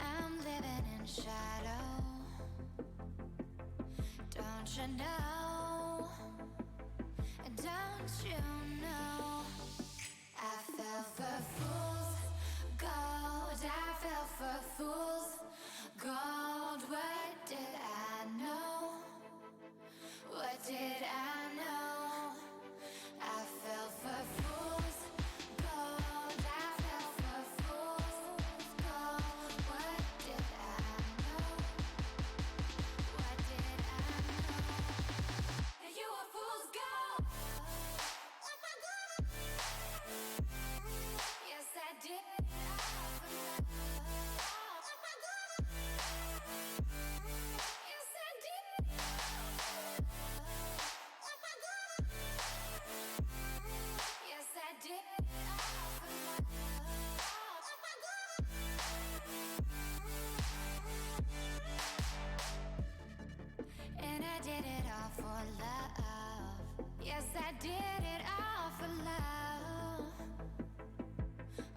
I'm living in shadow. Don't you know? Don't you know? I fell for fool's gold. I fell for fool's gold. What did I know? What did I know? I fell for fool's gold. I fell for fool's gold. What did I know? What did I know? You were fool's gold. Yes, I did. Yes, I did. Yes, I did. And I did it all for love. Yes, I did it all for love.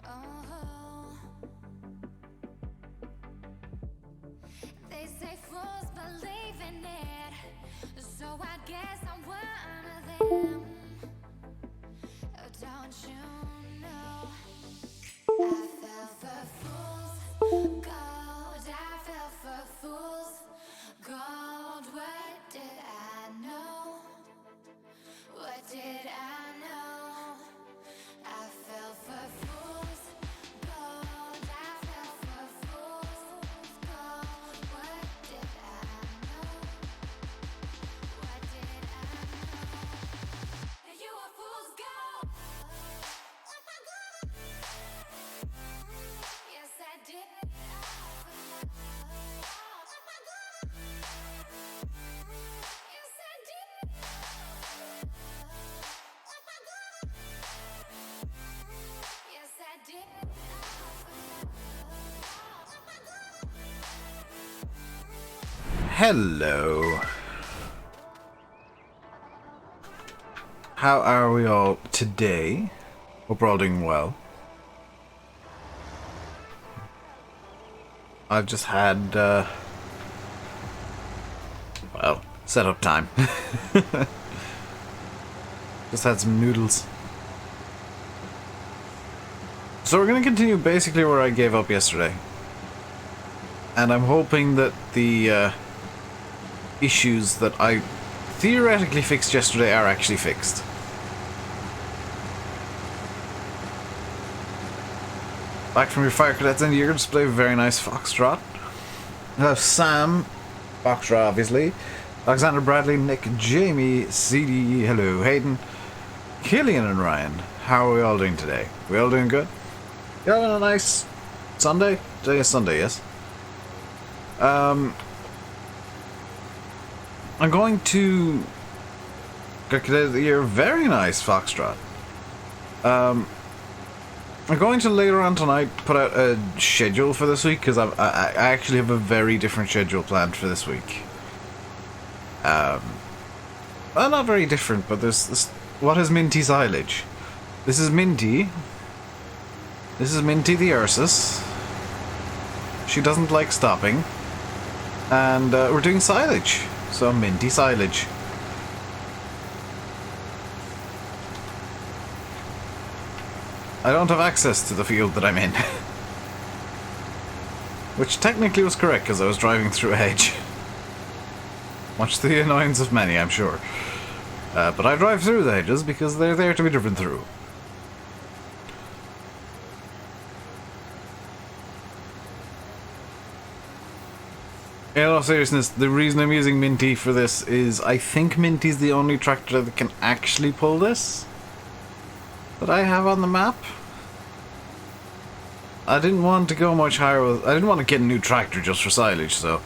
Oh, they say fools believe in it, so I guess I'm one of them. Oh, don't you know? I fell for fool's gold. I fell for fool's gold. What did I know? What did I know? I fell for fool's gold. I fell for fool's gold. What did I know? What did I know? You were fool's gold. Yes, I did. Yes, I did. Yes, I did. Hello. How are we all today? Hope we're all doing well. I've just had, well, setup time. Just had some noodles. So we're going to continue basically where I gave up yesterday. And I'm hoping that the issues that I theoretically fixed yesterday are actually fixed. Back from your fire cadets end of year display, very nice foxtrot. Hello Sam, foxtrot obviously. Alexander, Bradley, Nick, Jamie, CD, hello Hayden, Killian and Ryan. How are we all doing today? We all doing good? You having a nice Sunday? Today is Sunday, yes. I'm going to get cadet of the year. Very nice foxtrot. I'm going to later on tonight put out a schedule for this week because I actually have a very different schedule planned for this week. Well, not very different, but there's this. What is Minty Silage? This is Minty. This is Minty the Ursus. She doesn't like stopping. And we're doing silage. So Minty Silage. I don't have access to the field that I'm in. Which technically was correct because I was driving through a hedge. Much to the annoyance of many, I'm sure. But I drive through the hedges because they're there to be driven through. In all seriousness, the reason I'm using Minty for this is I think Minty's the only tractor that can actually pull this that I have on the map. I didn't want to go much higher with, I didn't want to get a new tractor just for silage, so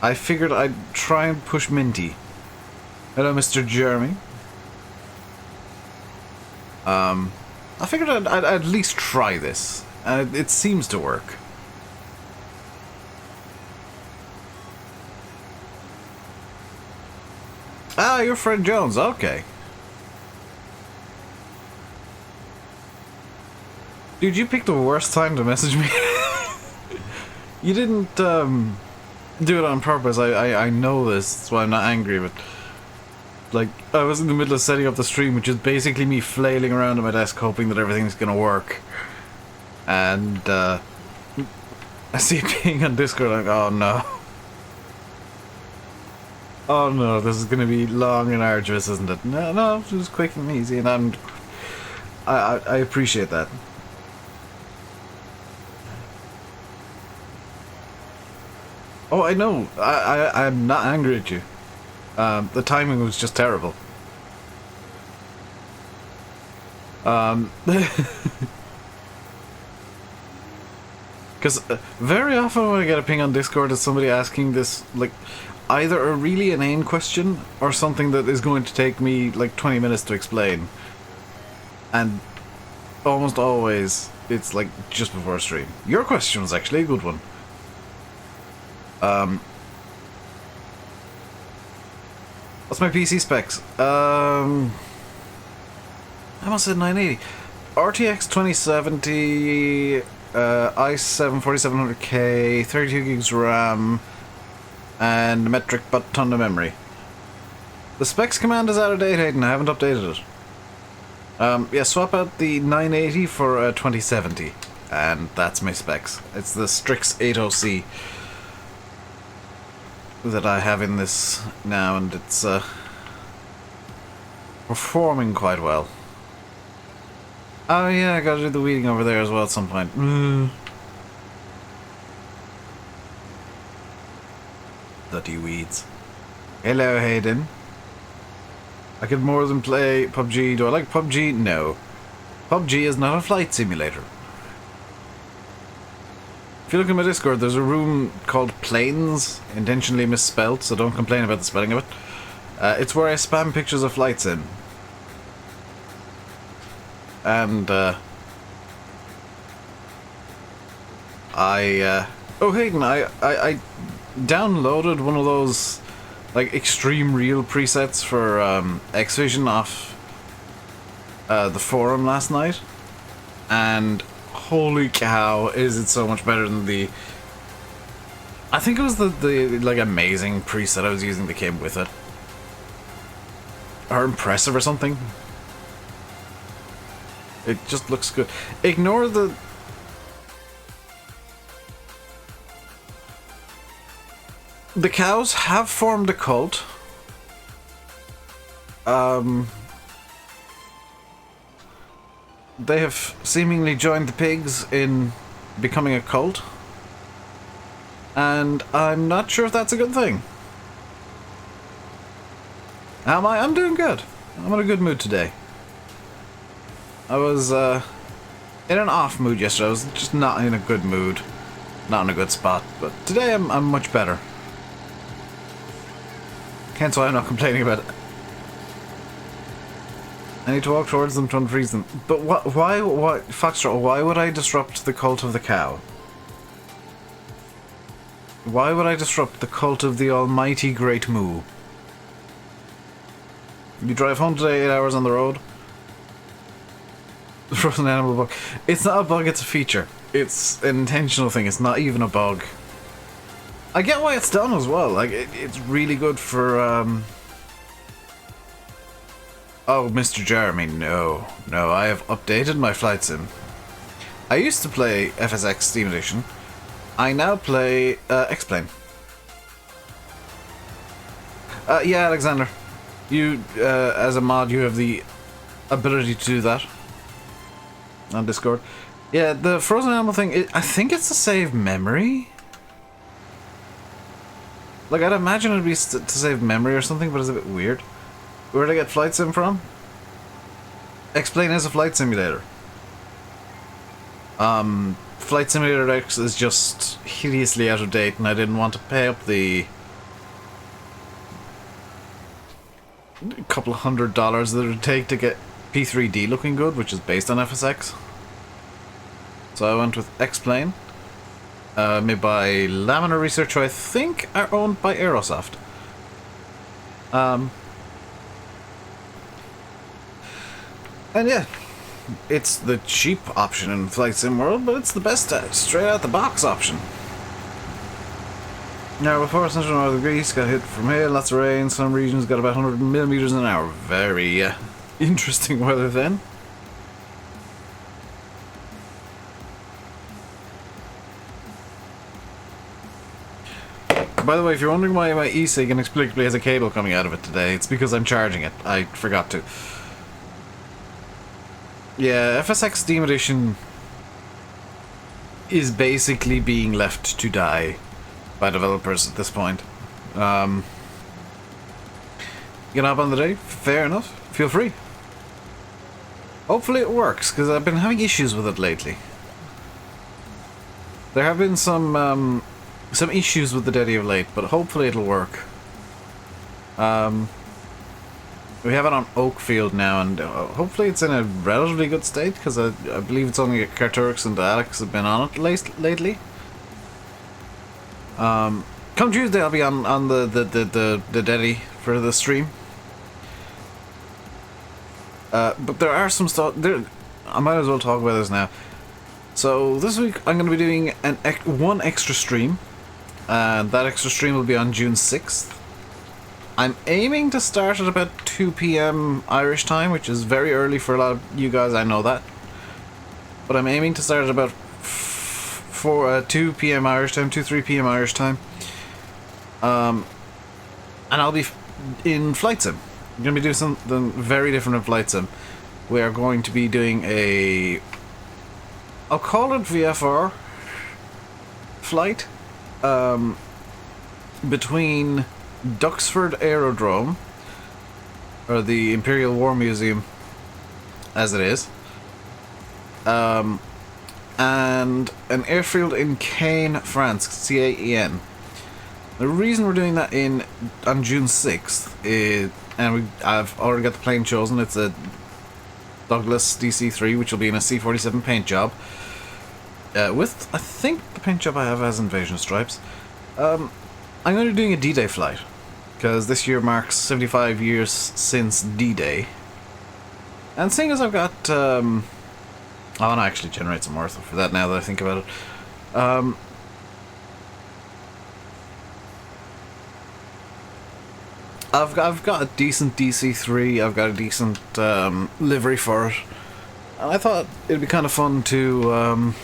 I figured I'd try and push Minty. Hello, Mr. Jeremy. I figured I'd at least try this, and it seems to work. Ah, you're Fred Jones, okay. Dude, you picked the worst time to message me. You didn't do it on purpose. I know this. That's why I'm not angry. But like, I was in the middle of setting up the stream, which is basically me flailing around at my desk, hoping that everything's gonna work. And I see it being on Discord. Like, oh no. Oh no, this is gonna be long and arduous, isn't it? No, it was quick and easy, and I appreciate that. Oh, I know. I'm not angry at you. The timing was just terrible. Because very often when I get a ping on Discord, it's somebody asking this, like, either a really inane question or something that is going to take me like 20 minutes to explain. And almost always, it's like just before stream. Your question was actually a good one. What's my PC specs? I must have said 980. RTX 2070, i7 4700K, 32 gigs RAM, and metric but ton of memory. The specs command is out of date, Hayden. I haven't updated it. Yeah, swap out the 980 for a 2070, and that's my specs. It's the Strix 80C that I have in this now, and it's performing quite well. Oh yeah, I gotta do the weeding over there as well at some point. Bloody weeds. Hello, Hayden. I could more than play PUBG. Do I like PUBG? No. PUBG is not a flight simulator. If you look at my Discord, there's a room called Planes, intentionally misspelled, so don't complain about the spelling of it. It's where I spam pictures of flights in. And, oh, Hayden, I downloaded one of those, like, extreme real presets for, X-Vision off, the forum last night. And holy cow, is it so much better than the... I think it was the like, amazing preset I was using that came with it. Or impressive or something. It just looks good. Ignore the... The cows have formed a cult. They have seemingly joined the pigs in becoming a cult. And I'm not sure if that's a good thing. Am I? I'm doing good. I'm in a good mood today. I was in an off mood yesterday. I was just not in a good mood. Not in a good spot. But today I'm much better. Hence why I'm not complaining about it. I need to walk towards them to unfreeze them. But why, Foxtrot, why would I disrupt the cult of the cow? Why would I disrupt the cult of the almighty Great Moo? You drive home today, 8 hours on the road? The frozen animal bug. It's not a bug, it's a feature. It's an intentional thing, it's not even a bug. I get why it's done as well. Like, it's really good for, Oh, Mr. Jeremy, no. No, I have updated my flight sim. I used to play FSX Steam Edition. I now play X-Plane. Yeah, Alexander. You, as a mod, you have the ability to do that. On Discord. Yeah, the frozen animal thing, I think it's to save memory. Like, I'd imagine it'd be to save memory or something, but it's a bit weird. Where did I get Flight Sim from? X-Plane is a flight simulator. Flight Simulator X is just hideously out of date, and I didn't want to pay up the couple of $100 that it would take to get P3D looking good, which is based on FSX. So I went with X-Plane, made by Laminar Research, who I think are owned by Aerosoft. And yeah, it's the cheap option in Flight Sim World, but it's the best straight out the box option. Now, before central northern Greece got hit from hail, lots of rain, some regions got about 100 millimeters an hour. Very interesting weather then. By the way, if you're wondering why my e-cig inexplicably has a cable coming out of it today, it's because I'm charging it. I forgot to. Yeah, FSX Steam Edition is basically being left to die by developers at this point. You can hop on the day? Fair enough. Feel free. Hopefully it works, because I've been having issues with it lately. There have been some issues with the Daddy of late, but hopefully it'll work. We have it on Oakfield now, and hopefully it's in a relatively good state, because I believe it's only Carturix and Alex have been on it lately. Come Tuesday I'll be on the Daddy for the stream. But there are some stuff there. I might as well talk about this now. So this week I'm going to be doing one extra stream, and that extra stream will be on June 6th. I'm aiming to start at about 2 PM Irish time, which is very early for a lot of you guys, I know that. But I'm aiming to start at about 2 PM Irish time, 3 PM Irish time. And I'll be in Flight Sim. I'm going to be doing something very different in Flight Sim. We are going to be doing I'll call it VFR flight, between Duxford Aerodrome, or the Imperial War Museum, as it is, and an airfield in Caen, France, Caen. The reason we're doing that on June 6th is, I've already got the plane chosen. It's a Douglas DC-3, which will be in a C-47 paint job. With, I think the paint job I have has invasion stripes. I'm going to be doing a D-Day flight, because this year marks 75 years since D-Day. And seeing as I've got, I want to actually generate some worth for that now that I think about it. I've got a decent DC-3, I've got a decent livery for it, and I thought it'd be kind of fun to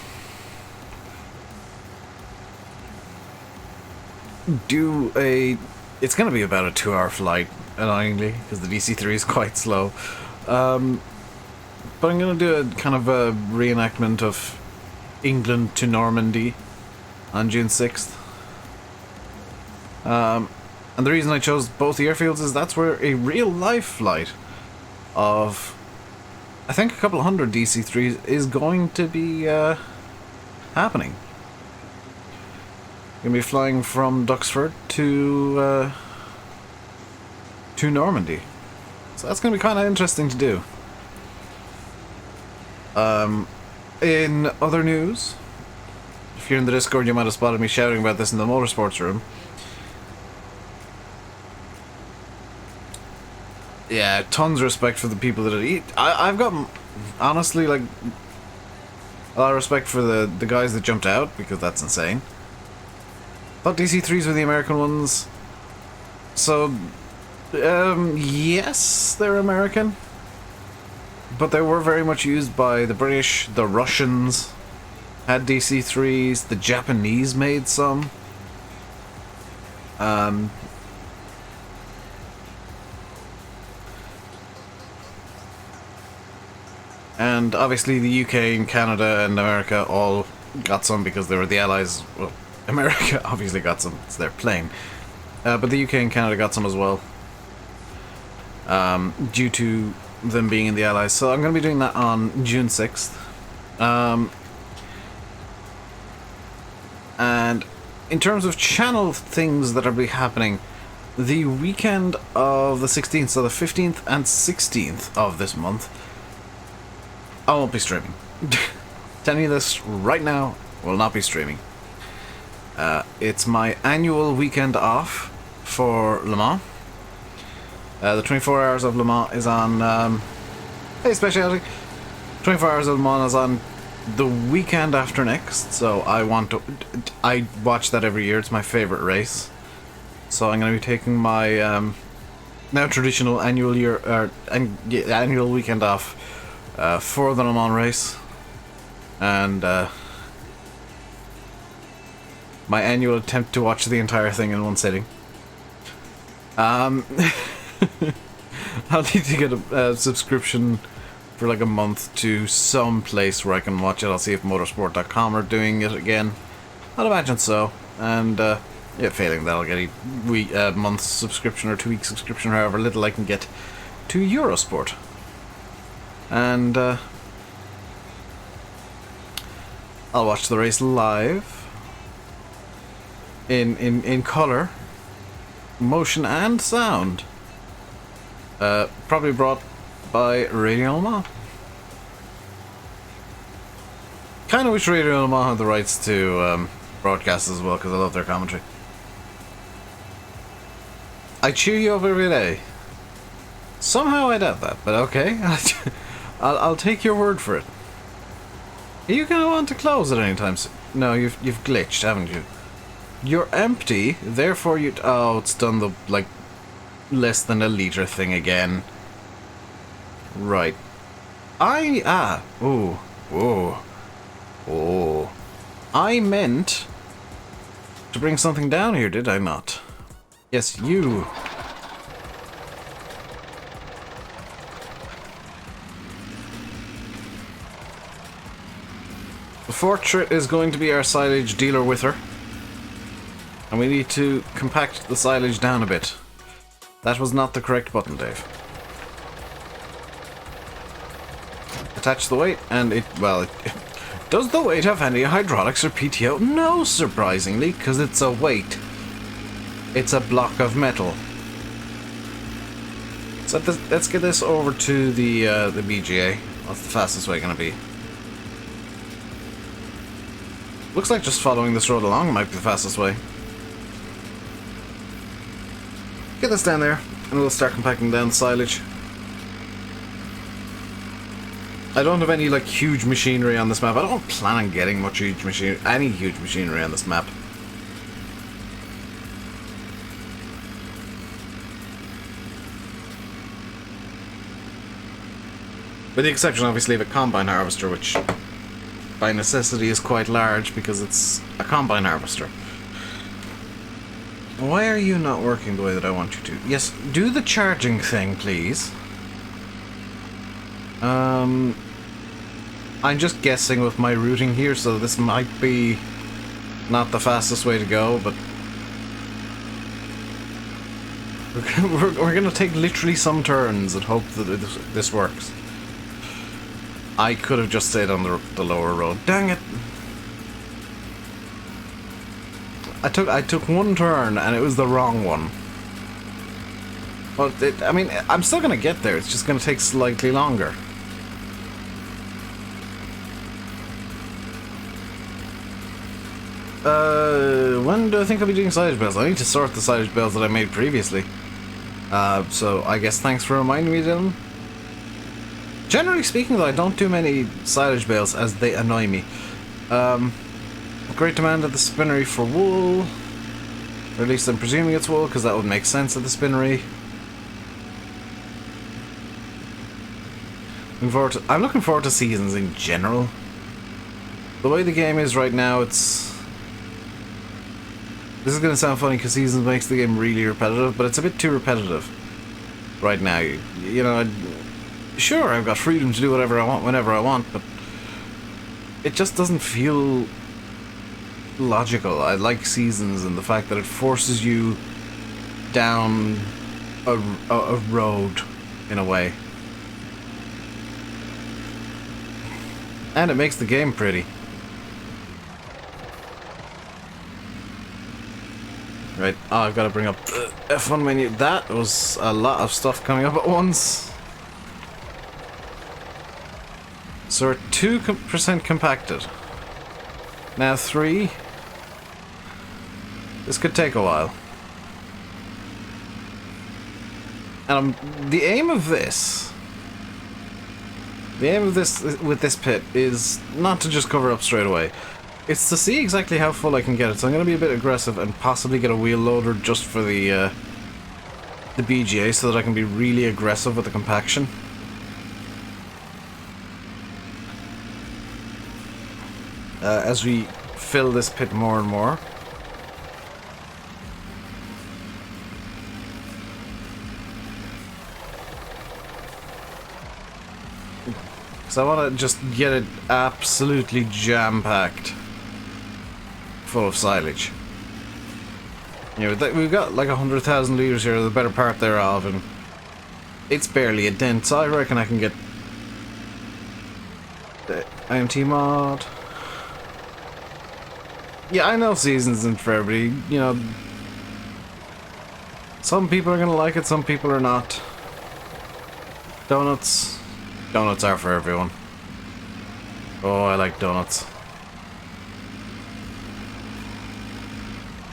do it's going to be about a 2-hour flight, annoyingly, because the DC-3 is quite slow. But I'm going to do a kind of a reenactment of England to Normandy on June 6th. And the reason I chose both the airfields is that's where a real-life flight of, I think, a couple hundred DC-3s is going to be happening. Going to be flying from Duxford to Normandy. So that's going to be kind of interesting to do. In other news, if you're in the Discord, you might have spotted me shouting about this in the motorsports room. Yeah, tons of respect for the people that eat. I've got, honestly, like, a lot of respect for the guys that jumped out, because that's insane. Thought DC-3s were the American ones. So, yes, they're American. But they were very much used by the British, the Russians had DC-3s, the Japanese made some. And obviously the UK and Canada and America all got some because they were the allies. Well, America obviously got some, it's their plane. But the UK and Canada got some as well, due to them being in the allies. So I'm going to be doing that on June 6th. And in terms of channel things that will be happening, the weekend of the 16th, so the 15th and 16th of this month, I won't be streaming. Telling you this right now, will not be streaming. It's my annual weekend off for Le Mans. The 24 Hours of Le Mans is on... hey, Speciality! 24 Hours of Le Mans is on the weekend after next, so I want to... I watch that every year, it's my favourite race. So I'm going to be taking my now traditional annual annual weekend off for the Le Mans race. And my annual attempt to watch the entire thing in one sitting. I'll need to get a subscription for like a month to some place where I can watch it. I'll see if motorsport.com are doing it again. I'd imagine so. And yeah, failing that, I'll get a month's subscription or 2-week subscription, however little I can get to Eurosport. And I'll watch the race live in colour, motion and sound. Probably brought by Radio Le Mans. Kind of wish Radio Le Mans had the rights to broadcast as well, because I love their commentary. I cheer you up every day. Somehow I doubt that, but okay. I'll take your word for it. Are you gonna want to close at any time soon? No, you've glitched, haven't you? You're empty, therefore you... Oh, it's done the, like, less than a litre thing again. Right. Ooh. I meant to bring something down here, did I not? Yes, you. The Fortrit is going to be our silage dealer with her. And we need to compact the silage down a bit. That was not the correct button, Dave. Attach the weight, and it does the weight have any hydraulics or PTO? No, surprisingly, because it's a weight. It's a block of metal. So let's get this over to the BGA. What's the fastest way going to be? Looks like just following this road along might be the fastest way. Get this down there, and we'll start compacting down the silage. I don't have any, like, huge machinery on this map. I don't plan on getting any huge machinery on this map. With the exception, obviously, of a combine harvester, which by necessity is quite large because it's a combine harvester. Why are you not working the way that I want you to? Yes, do the charging thing, please. I'm just guessing with my routing here, so this might be not the fastest way to go, but we're gonna take literally some turns and hope that this works. I could have just stayed on the lower road. Dang it! I took one turn and it was the wrong one. Well, I mean, I'm still gonna get there. It's just gonna take slightly longer. When do I think I'll be doing silage bales? I need to sort the silage bales that I made previously. So I guess thanks for reminding me, Dylan. Generally speaking, though, I don't do many silage bales as they annoy me. Great demand at the spinnery for wool. Or at least I'm presuming it's wool, because that would make sense at the spinnery. I'm looking forward to seasons in general. The way the game is right now, it's... This is going to sound funny because seasons makes the game really repetitive, but it's a bit too repetitive right now. You know, sure, I've got freedom to do whatever I want whenever I want, but it just doesn't feel logical. I like seasons and the fact that it forces you down a road in a way. And it makes the game pretty. Right, I've got to bring up the F1 menu. That was a lot of stuff coming up at once. So we're 2% compacted. Now 3. This could take a while. And the aim of this The aim of this with this pit is not to just cover up straight away. It's to see exactly how full I can get it. So I'm going to be a bit aggressive and possibly get a wheel loader just for the BGA so that I can be really aggressive with the compaction. As we fill this pit more and more. So I want to just get it absolutely jam-packed full of silage. You know, we've got like 100,000 litres here, the better part thereof, and it's barely a dent, so I reckon I can get the IMT mod. Yeah, I know seasons isn't for everybody, you know. Some people are going to like it, some people are not. Donuts are for everyone. Oh, I like donuts.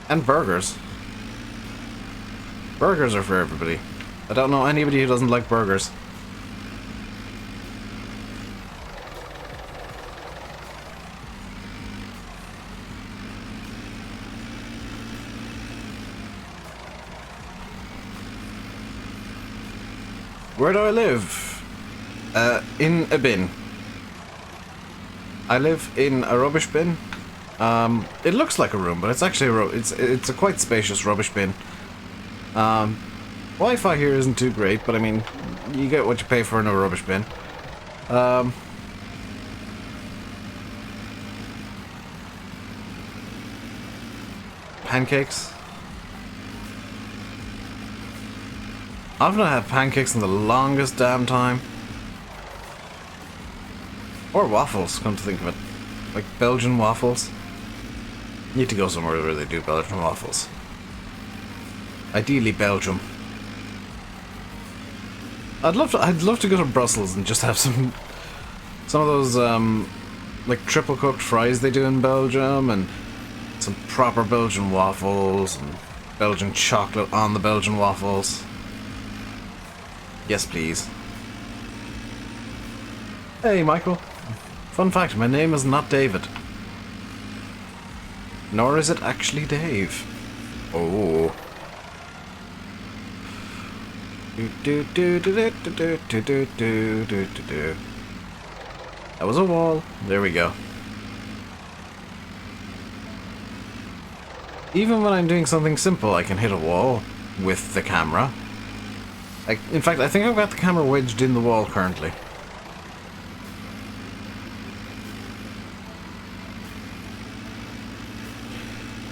And burgers. Burgers are for everybody. I don't know anybody who doesn't like burgers. Where do I live? In a bin. I live in a rubbish bin. It looks like a room, but it's actually it's a quite spacious rubbish bin. Wi-Fi here isn't too great, but I mean, you get what you pay for in a rubbish bin. Pancakes. I've not had pancakes in the longest damn time. Or waffles, come to think of it. Like Belgian waffles. Need to go somewhere where they do Belgian waffles. Ideally Belgium. I'd love to go to Brussels and just have some of those like triple cooked fries they do in Belgium, and some proper Belgian waffles and Belgian chocolate on the Belgian waffles. Yes, please. Hey, Michael. Fun fact, my name is not David. Nor is it actually Dave. Oh. That was a wall. There we go. Even when I'm doing something simple, I can hit a wall with the camera. In fact, I think I've got the camera wedged in the wall currently.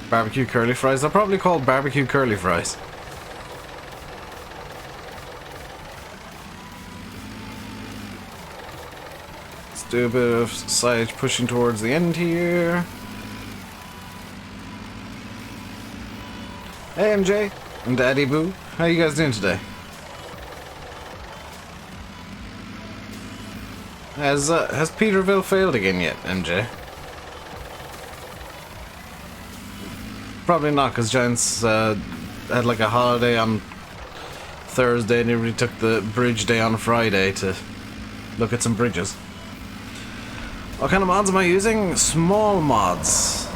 Barbecue curly fries. They're probably called barbecue curly fries. Let's do a bit of silage pushing towards the end here. Hey MJ and Daddy Boo, how you guys doing today? Has Peterville failed again yet, MJ? Probably not, because Giants had like a holiday on Thursday and everybody took the bridge day on Friday to look at some bridges. What kind of mods am I using? Small mods.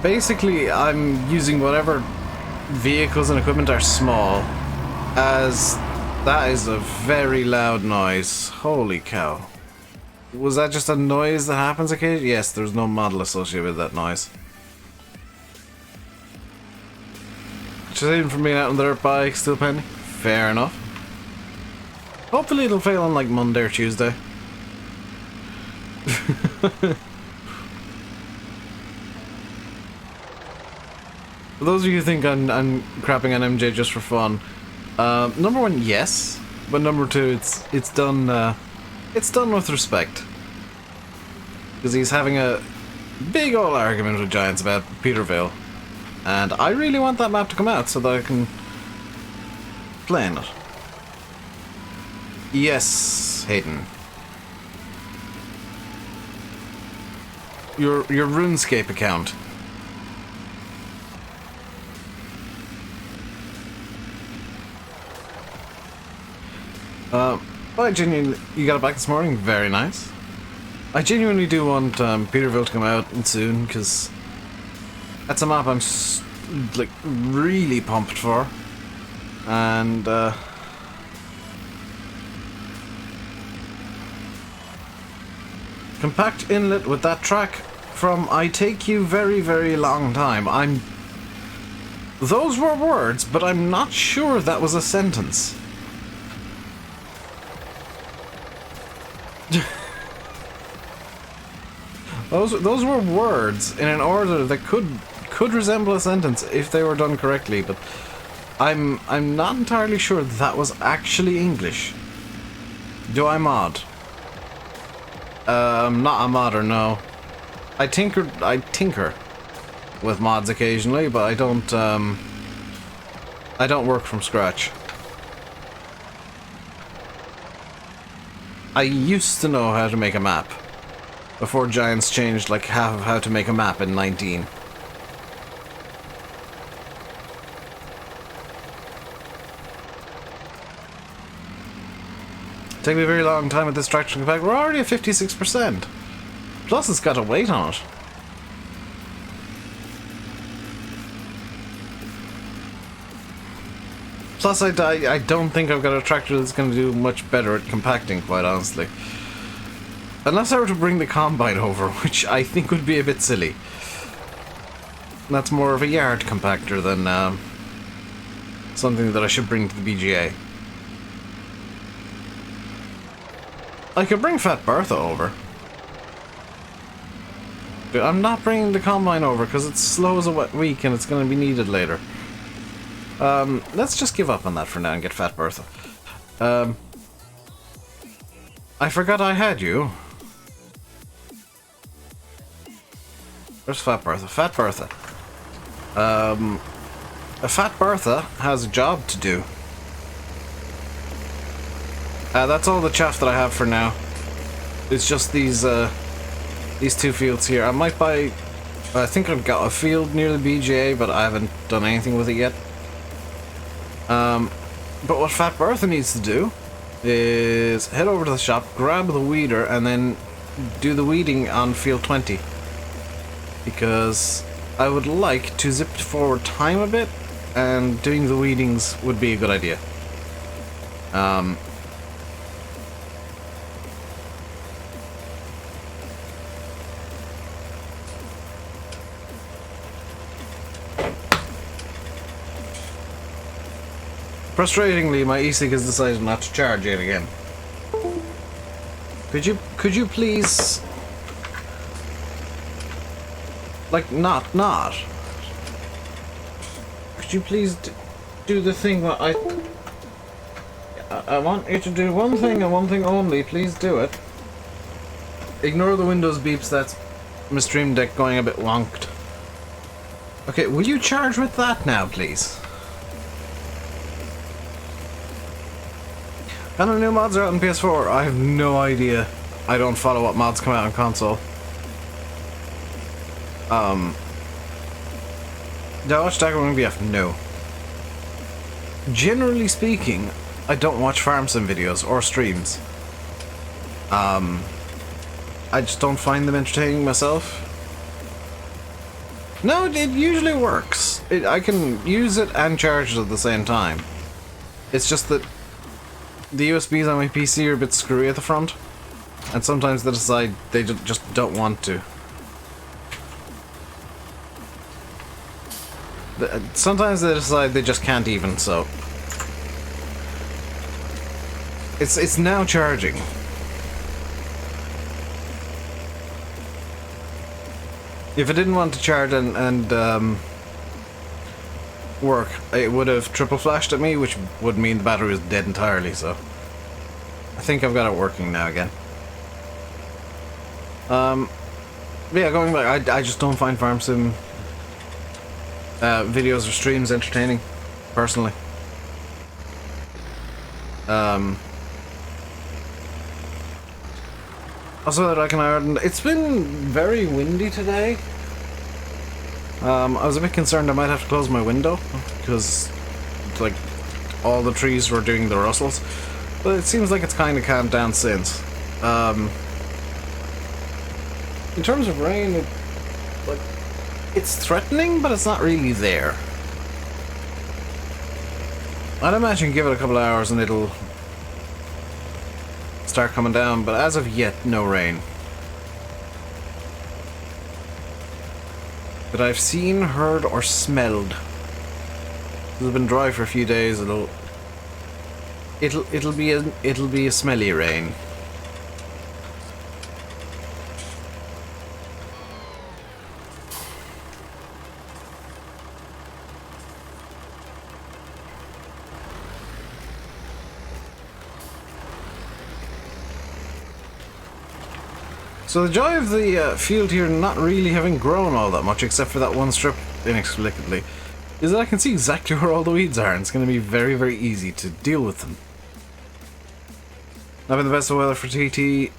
Basically, I'm using whatever vehicles and equipment are small, as that is a very loud noise. Holy cow. Was that just a noise that happens occasionally? Yes, there's no model associated with that noise. Just even from being out on the dirt bike, still pending. Fair enough. Hopefully it'll fail on like Monday or Tuesday. For those of you who think I'm crapping on MJ just for fun, number one, yes, but number two, it's done with respect, because he's having a big old argument with Giants about Peterville. And I really want that map to come out so that I can play in it. Yes, Hayden. Your RuneScape account. Well, I genuinely... You got it back this morning? Very nice. I genuinely do want Peterville to come out soon, because that's a map I'm, like, really pumped for. And, compact inlet with that track from I Take You Very, Very Long Time. Those were words, but I'm not sure that was a sentence. Those were words in an order that could resemble a sentence if they were done correctly, but I'm not entirely sure that was actually English. Do I mod? Not a modder, no. I tinker with mods occasionally, but I don't work from scratch. I used to know how to make a map before Giants changed like half of how to make a map in 19. Take me a very long time with this traction compact. We're already at 56%. Plus it's got a weight on it. Plus I don't think I've got a tractor that's going to do much better at compacting, quite honestly. Unless I were to bring the combine over, which I think would be a bit silly. That's more of a yard compactor than something that I should bring to the BGA. I could bring Fat Bertha over. But I'm not bringing the combine over because it's slow as a wet week and it's going to be needed later. Let's just give up on that for now and get Fat Bertha. I forgot I had you. Where's Fat Bertha? Fat Bertha. A Fat Bertha has a job to do. That's all the chaff that I have for now. It's just these two fields here. I might buy... I think I've got a field near the BGA, but I haven't done anything with it yet. But what Fat Bertha needs to do is head over to the shop, grab the weeder, and then do the weeding on field 20. Because I would like to zip forward time a bit, and doing the weedings would be a good idea. Frustratingly, my e-cig has decided not to charge yet again. Could you please... Like, not. Could you please do the thing that I want you to do one thing and one thing only. Please do it. Ignore the Windows beeps. That's my Stream Deck going a bit wonked. Okay, will you charge with that now, please? And the new mods are out on PS4. I have no idea. I don't follow what mods come out on console. Do I watch Dagger Wing BF? No. Generally speaking, I don't watch farm sim videos or streams. I just don't find them entertaining myself. No, it usually works. I can use it and charge it at the same time. It's just that the USBs on my PC are a bit screwy at the front, and sometimes they decide they just don't want to. Sometimes they decide they just can't even, so... It's now charging. If it didn't want to charge and work, it would have triple flashed at me, which would mean the battery was dead entirely, so... I think I've got it working now again. Yeah, going back, I just don't find farm sim videos or streams entertaining, personally. Also, that I can Ireland. It's been very windy today. I was a bit concerned I might have to close my window because, like, all the trees were doing the rustles. But it seems like it's kind of calmed down since. In terms of rain, it's threatening, but it's not really there. I'd imagine give it a couple of hours and it'll start coming down, but as of yet, no rain. That I've seen, heard, or smelled. It's been dry for a few days. It'll be a smelly rain. So the joy of the field here not really having grown all that much, except for that one strip inexplicably, is that I can see exactly where all the weeds are, and it's going to be very, very easy to deal with them. Not been the best of weather for TT.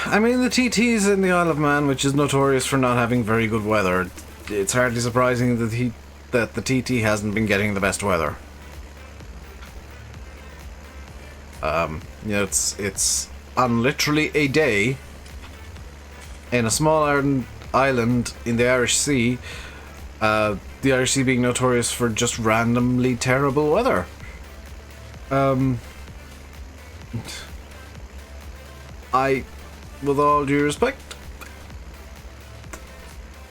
I mean, the TT's in the Isle of Man, which is notorious for not having very good weather. It's hardly surprising that the TT hasn't been getting the best weather. You know, it's on literally a day in a small island in the Irish Sea, the Irish Sea being notorious for just randomly terrible weather. With all due respect,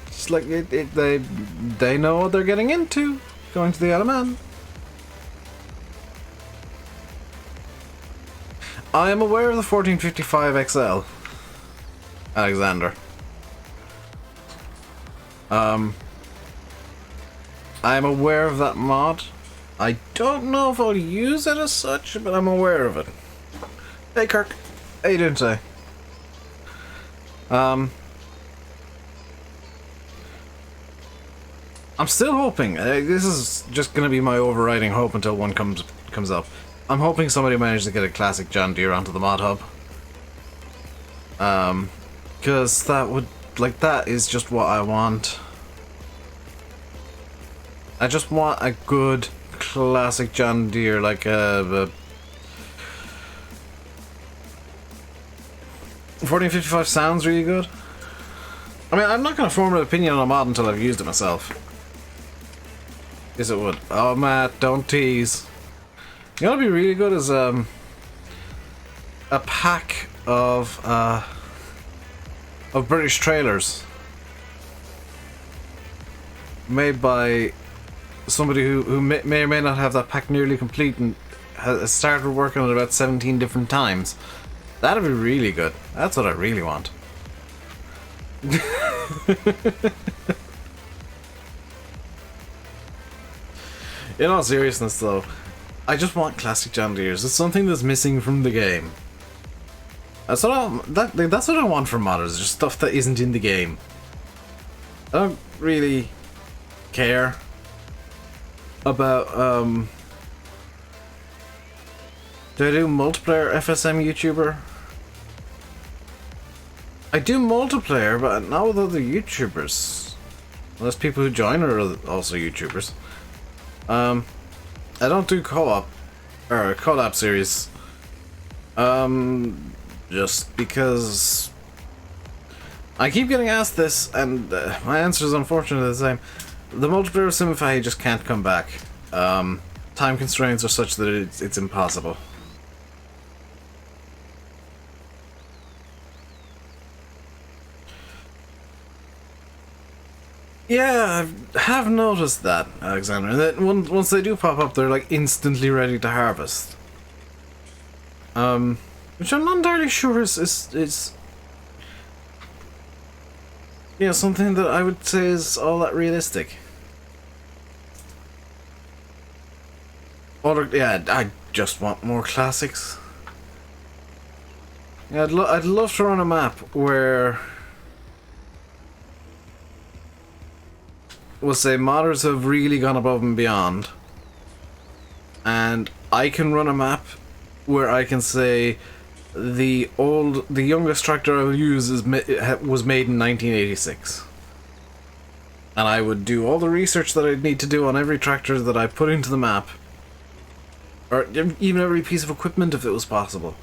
it's like they know what they're getting into going to the Isle of Man. I am aware of the 1455 XL, Alexander. I am aware of that mod. I don't know if I'll use it as such, but I'm aware of it. Hey Kirk, how you doing today? I'm still hoping. This is just gonna be my overriding hope until one comes up. I'm hoping somebody managed to get a classic John Deere onto the mod hub. Because that is just what I want. I just want a good classic John Deere, like a 1455 sounds really good. I mean, I'm not going to form an opinion on a mod until I've used it myself. Yes, it would. Oh, Matt, don't tease. You know what'd be really good is a pack of British trailers made by somebody who may or may not have that pack nearly complete and has started working on it about 17 different times. That'd be really good. That's what I really want. In all seriousness though, I just want classic John Deeres. It's something that's missing from the game. That's what I want from modders, just stuff that isn't in the game. I don't really care about, do I do multiplayer FSM YouTuber? I do multiplayer, but not with other YouTubers. Unless people who join are also YouTubers. I don't do co-op or collab series. Just because I keep getting asked this, and my answer is unfortunately the same. The multiplayer of Simify just can't come back. Time constraints are such that it's impossible. Yeah, I have noticed that, Alexander. And that once they do pop up, they're like instantly ready to harvest. Which I'm not entirely sure is yeah, something that I would say is all that realistic. Yeah, I just want more classics. Yeah, I'd love to run a map where, we'll say, modders have really gone above and beyond, and I can run a map where I can say the youngest tractor I will use was made in 1986, and I would do all the research that I'd need to do on every tractor that I put into the map, or even every piece of equipment if it was possible,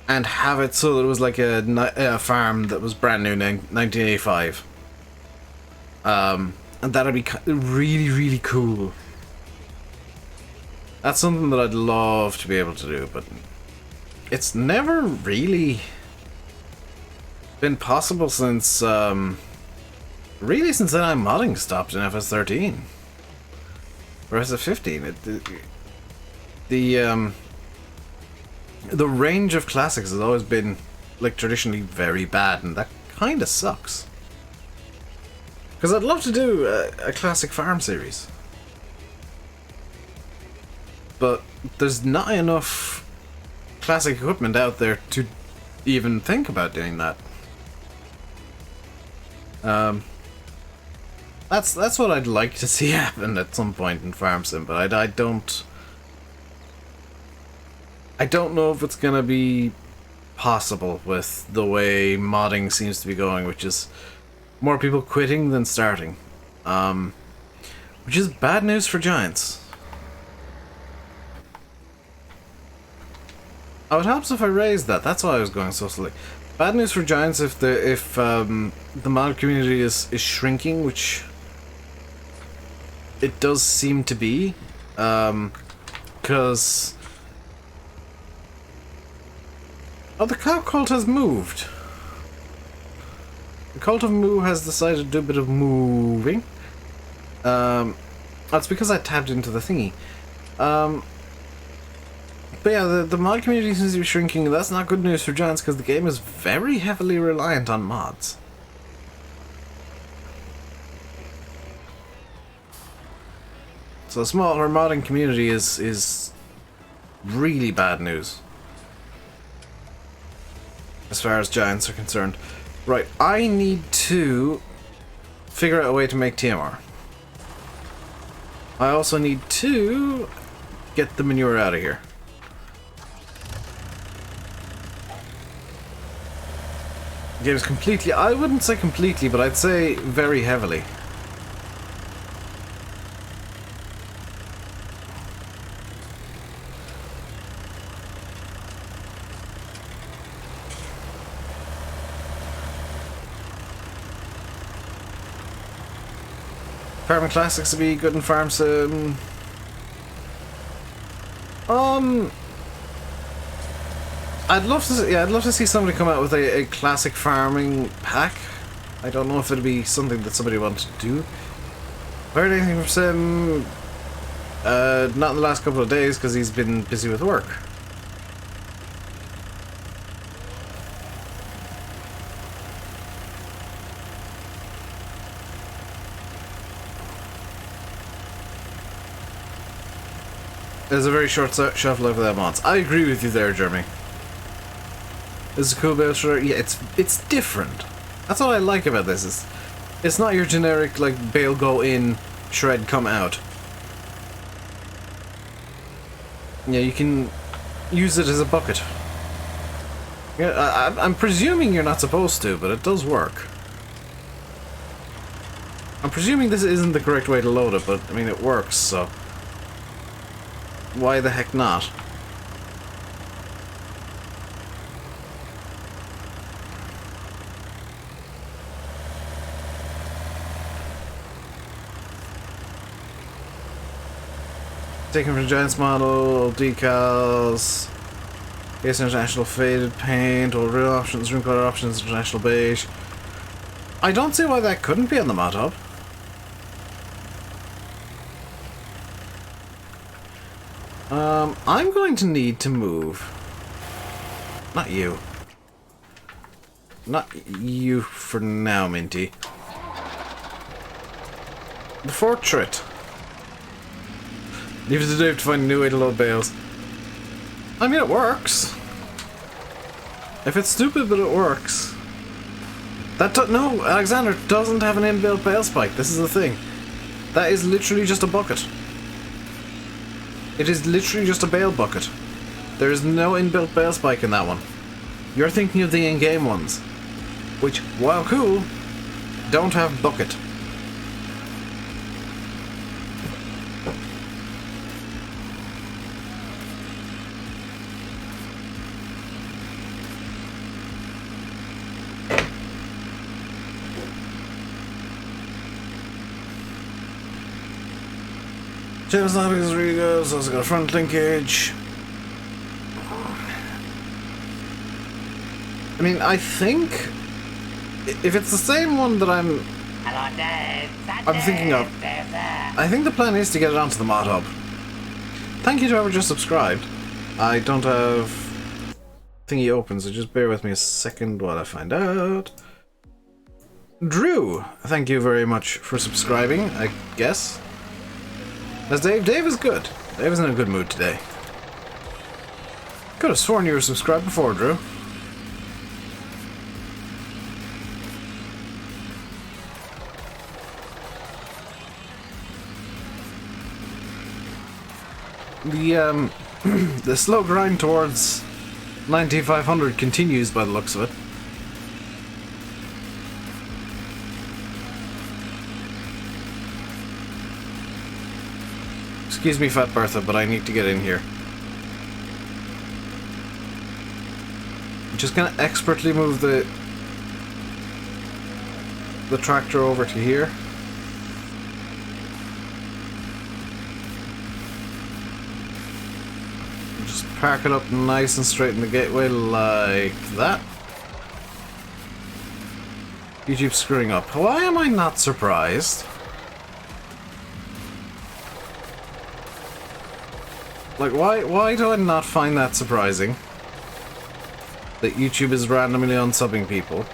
and have it so that it was like a farm that was brand new in 1985. And that'd be really, really cool. That's something that I'd love to be able to do, but it's never really been possible since, really since then modding stopped in FS13. Or FS15. The range of classics has always been, like, traditionally very bad, and that kind of sucks. Because I'd love to do a classic farm series. But there's not enough classic equipment out there to even think about doing that. That's what I'd like to see happen at some point in Farm Sim, but I don't know if it's gonna be possible with the way modding seems to be going, which is more people quitting than starting. Which is bad news for Giants. Oh, it helps if I raise that. That's why I was going so slowly. Bad news for Giants if the mod community is shrinking, which it does seem to be, because the cow cult has moved. The Cult of Moo has decided to do a bit of moving. That's because I tapped into the thingy. But yeah, the mod community seems to be shrinking, and that's not good news for Giants because the game is very heavily reliant on mods. So a smaller modding community is really bad news as far as Giants are concerned. Right, I need to figure out a way to make TMR. I also need to get the manure out of here. The game is completely, I wouldn't say completely, but I'd say very heavily. Farming Classics would be good in Farm Sim. I'd love to see somebody come out with a classic farming pack. I don't know if it'd be something that somebody wanted to do. Heard anything from Sim? Not in the last couple of days because he's been busy with work. There's a very short shelf life of that mods. I agree with you there, Jeremy. This is a cool bale shredder. Yeah, it's different. That's what I like about this. It's not your generic like bale go in, shred come out. Yeah, you can use it as a bucket. Yeah, I'm presuming you're not supposed to, but it does work. I'm presuming this isn't the correct way to load it, but I mean it works, so why the heck not? Taken from Giants model, decals, Aviation International faded paint, or real options, room color options, international beige. I don't see why that couldn't be on the mod hub. I'm going to need to move. Not you. Not you for now, Minty. The portrait. Leave it to Dave to find a new way to load bales. I mean, it works. If it's stupid, but it works. No, Alexander doesn't have an inbuilt bale spike. This is the thing. That is literally just a bucket. It is literally just a bale bucket. There is no inbuilt bale spike in that one. You're thinking of the in-game ones, which, while cool, don't have bucket. James Napping is really good. It's also got a front linkage. I mean, I think if it's the same one that I'm thinking of, I think the plan is to get it onto the mod hub. Thank you to whoever just subscribed. I don't have thingy open, so just bear with me a second while I find out. Drew, thank you very much for subscribing, I guess. As Dave is good. Dave is in a good mood today. Could have sworn you were subscribed before, Drew. The the slow grind towards 9500 continues by the looks of it. Excuse me, Fat Bertha, but I need to get in here. I'm just gonna expertly move the tractor over to here. Just park it up nice and straight in the gateway like that. YouTube's screwing up. Why am I not surprised? Like, why do I not find that surprising? That YouTube is randomly unsubbing people.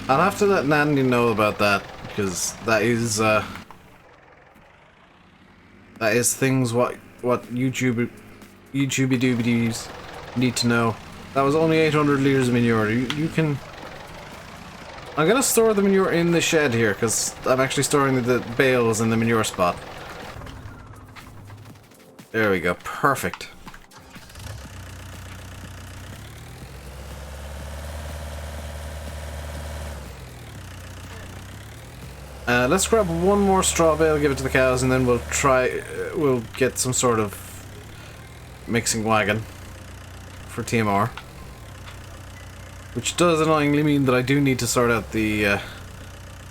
I'll have to let Nandy know about that, because that is things what YouTubey doobies need to know. That was only 800 liters of manure. You can... I'm gonna store the manure in the shed here, because I'm actually storing the bales in the manure spot. There we go, perfect. Let's grab one more straw bale, give it to the cows, and then we'll get some sort of mixing wagon for TMR. Which does annoyingly mean that I do need to sort out the,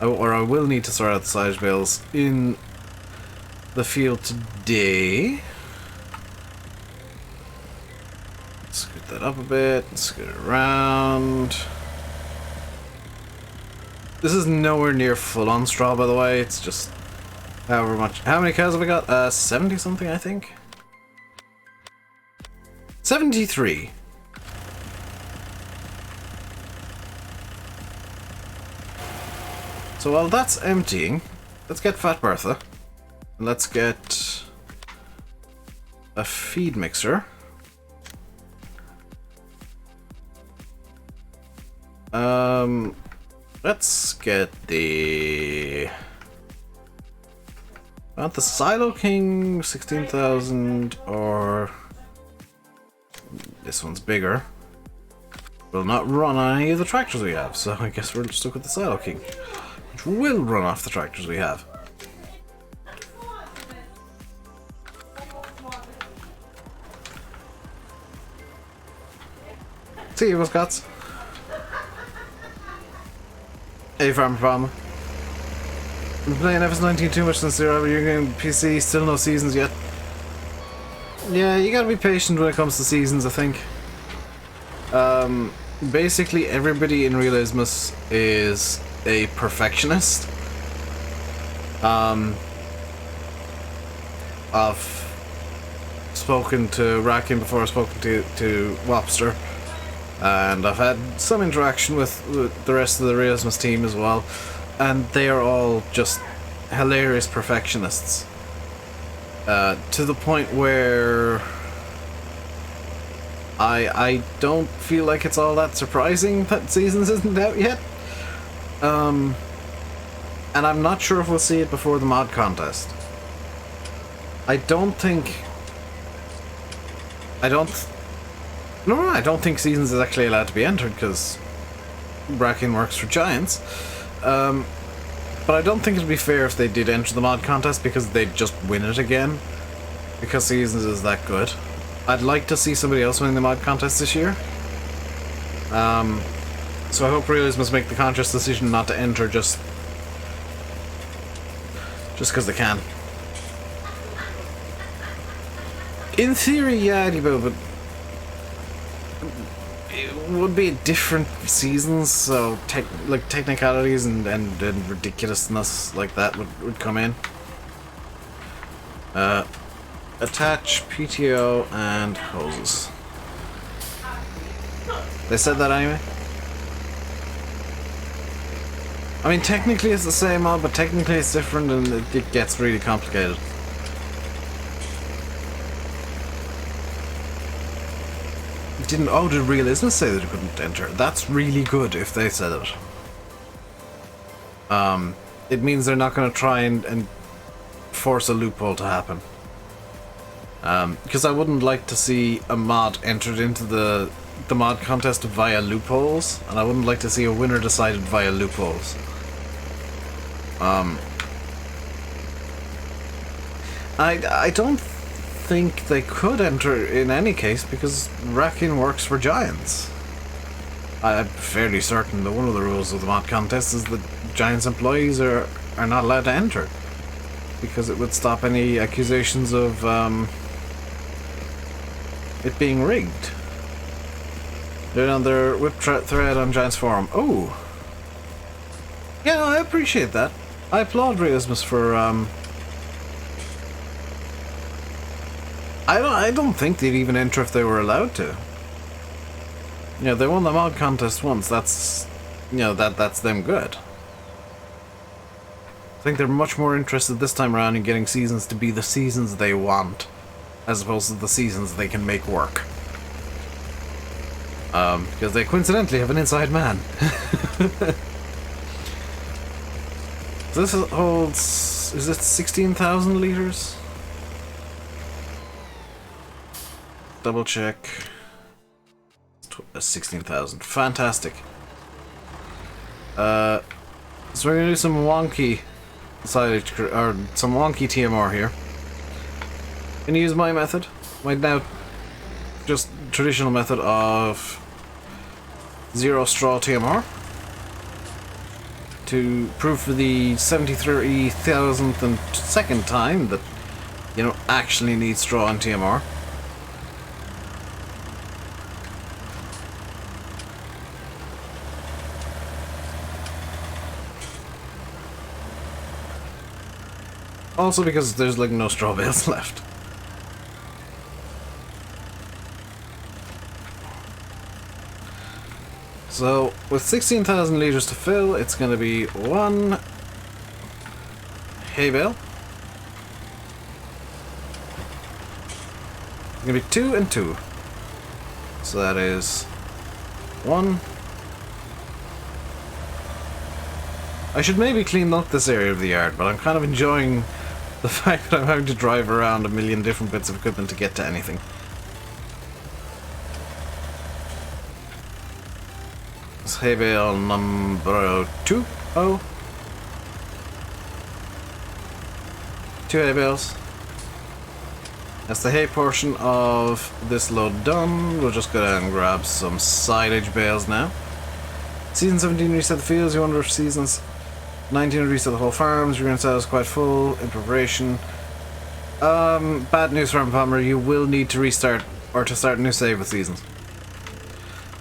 or I will need to sort out the silage bales in the field today. Scoot that up a bit, scoot it around. This is nowhere near full on straw, by the way, it's just however much. How many cows have we got? 70 something, I think? 73. So while that's emptying, let's get Fat Bertha. Let's get a feed mixer. Let's get the... Not the Silo King 16,000, or this one's bigger. Will not run on any of the tractors we have, so I guess we're stuck with the Silo King, which will run off the tractors we have. See you, Scots. Hey, Farmer Palmer. Been playing FS19 too much since zero. You're getting PC, still no seasons yet. Yeah, you gotta be patient when it comes to seasons, I think. Basically, everybody in Realismus is a perfectionist. I've spoken to Rackin before, I've spoken to Wopster. And I've had some interaction with the rest of the Realismus team as well, and they are all just hilarious perfectionists. To the point where I don't feel like it's all that surprising that Seasons isn't out yet. And I'm not sure if we'll see it before the mod contest. I don't think Seasons is actually allowed to be entered because Bracken works for Giants. But I don't think it'd be fair if they did enter the mod contest because they'd just win it again. Because Seasons is that good. I'd like to see somebody else winning the mod contest this year. So I hope Realism must make the conscious decision not to enter just Just because they can. In theory, yeah, but it would be different seasons, so technicalities and ridiculousness like that would come in. Attach PTO and hoses. They said that anyway. I mean, technically it's the same mod, but technically it's different, and it gets really complicated. Did Realismus say that it couldn't enter? That's really good if they said it. It means they're not going to try and force a loophole to happen. Because I wouldn't like to see a mod entered into the mod contest via loopholes, and I wouldn't like to see a winner decided via loopholes. I don't think they could enter in any case because Racking works for Giants. I'm fairly certain that one of the rules of the mod contest is that Giants employees are not allowed to enter, because it would stop any accusations of it being rigged. They're on their whip thread on Giants forum. Oh, yeah, no, I appreciate that. I applaud Realismus for I don't think they'd even enter if they were allowed to. You know, they won the mod contest once. That's, you know, that's them good. I think they're much more interested this time around in getting seasons to be the seasons they want, as opposed to the seasons they can make work. Because they coincidentally have an inside man. This holds, is it 16,000 liters? Double check. 16,000. Fantastic. So we're gonna do some wonky silage, or some wonky TMR here. Gonna use my method, my now just traditional method of 0 straw TMR to prove for the 73,000th and second time that you don't actually need straw in TMR. Also because there's like no straw bales left. So with 16,000 liters to fill, it's going to be 1 hay bale. It's going to be 2 and 2. So that is 1. I should maybe clean up this area of the yard, but I'm kind of enjoying the fact that I'm having to drive around a million different bits of equipment to get to anything. It's hay bale number 2. Oh. 2 hay bales. That's the hay portion of this load done. We'll just go down and grab some silage bales now. Season 17 reset the fields. You wonder if seasons 19 would reset the whole farms. Your green cell is quite full in preparation. Bad news from Palmer. You will need to restart or to start a new save with seasons.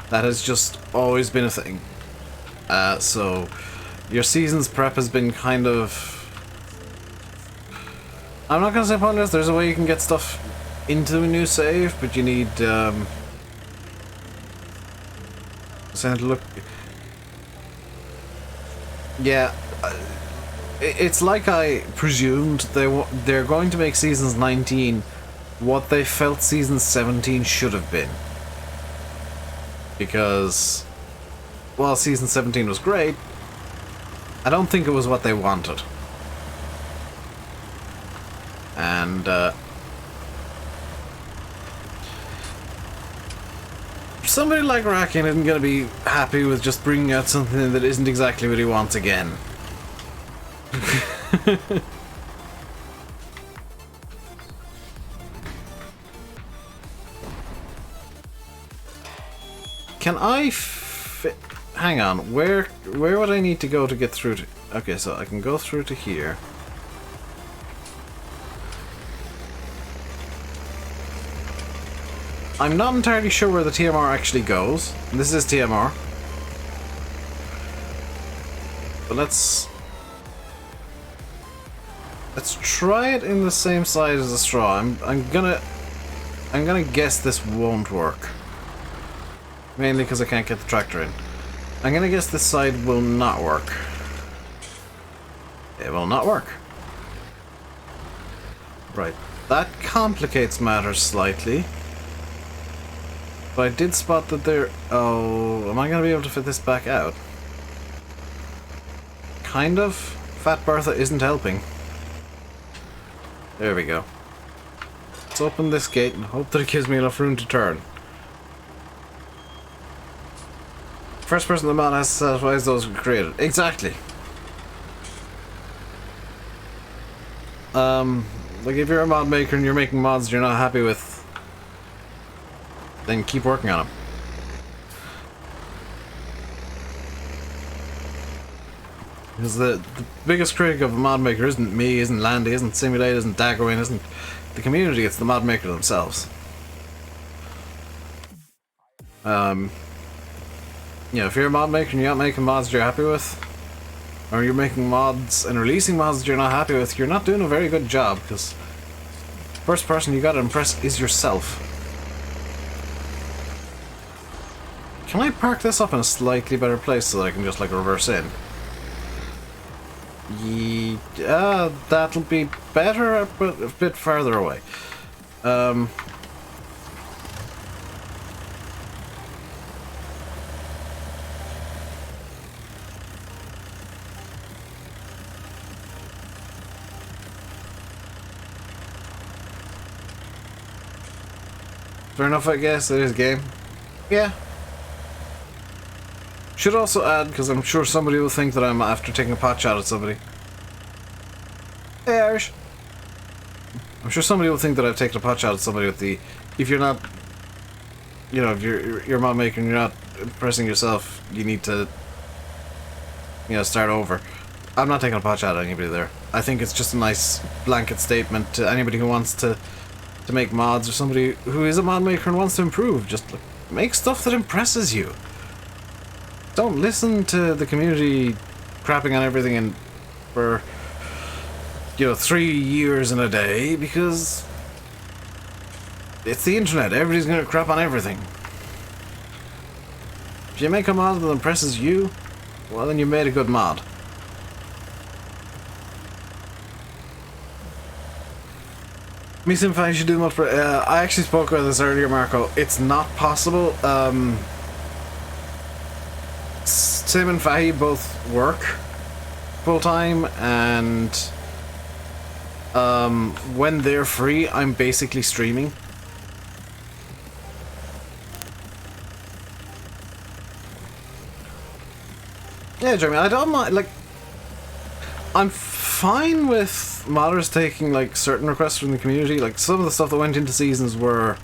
That has just always been a thing. So your seasons prep has been kind of, I'm not gonna say pointless. There's a way you can get stuff into a new save, but you need send look. Yeah, it's like I presumed they're going to make seasons 19 what they felt season 17 should have been. Because while season 17 was great, I don't think it was what they wanted. And somebody like Racking isn't going to be happy with just bringing out something that isn't exactly what he wants again. Can I hang on, where would I need to go to get through to... Okay, so I can go through to here. I'm not entirely sure where the TMR actually goes. And this is TMR. But let's try it in the same size as the straw. I'm gonna guess this won't work. Mainly because I can't get the tractor in. I'm gonna guess this side will not work. It will not work. Right. That complicates matters slightly. But I did spot that there... Oh, am I gonna be able to fit this back out? Kind of. Fat Bertha isn't helping. There we go. Let's open this gate and hope that it gives me enough room to turn. First person in the mod has to satisfy those who created. Exactly. Like if you're a mod maker and you're making mods you're not happy with, then keep working on them. Because the biggest critic of a mod maker isn't me, isn't Landy, isn't Simulate, isn't Daggerwin, isn't the community, it's the mod maker themselves. You know, if you're a mod maker and you're not making mods you're happy with, or you're making mods and releasing mods that you're not happy with, you're not doing a very good job, because the first person you gotta impress is yourself. Can I park this up in a slightly better place so that I can just like reverse in? Yeah, that'll be better, but a bit further away. Fair enough, I guess. It is a game. Yeah. Should also add, because I'm sure somebody will think that I'm after taking a pot shot at somebody. Hey, Irish. I'm sure somebody will think that I've taken a pot shot at somebody with the... If you're not... You know, if you're a mod maker and you're not impressing yourself, you need to... You know, start over. I'm not taking a pot shot at anybody there. I think it's just a nice blanket statement to anybody who wants to make mods, or somebody who is a mod maker and wants to improve. Just make stuff that impresses you. Don't listen to the community crapping on everything and for, you know, 3 years in a day, because it's the internet. Everybody's gonna crap on everything. If you make a mod that impresses you, well then you made a good mod. Me Simfai should do mod for... I actually spoke about this earlier, Marco. It's not possible. Sim and Fahi both work full-time, and when they're free, I'm basically streaming. Yeah, Jeremy, I don't mind, like... I'm fine with modders taking like certain requests from the community. Like some of the stuff that went into seasons were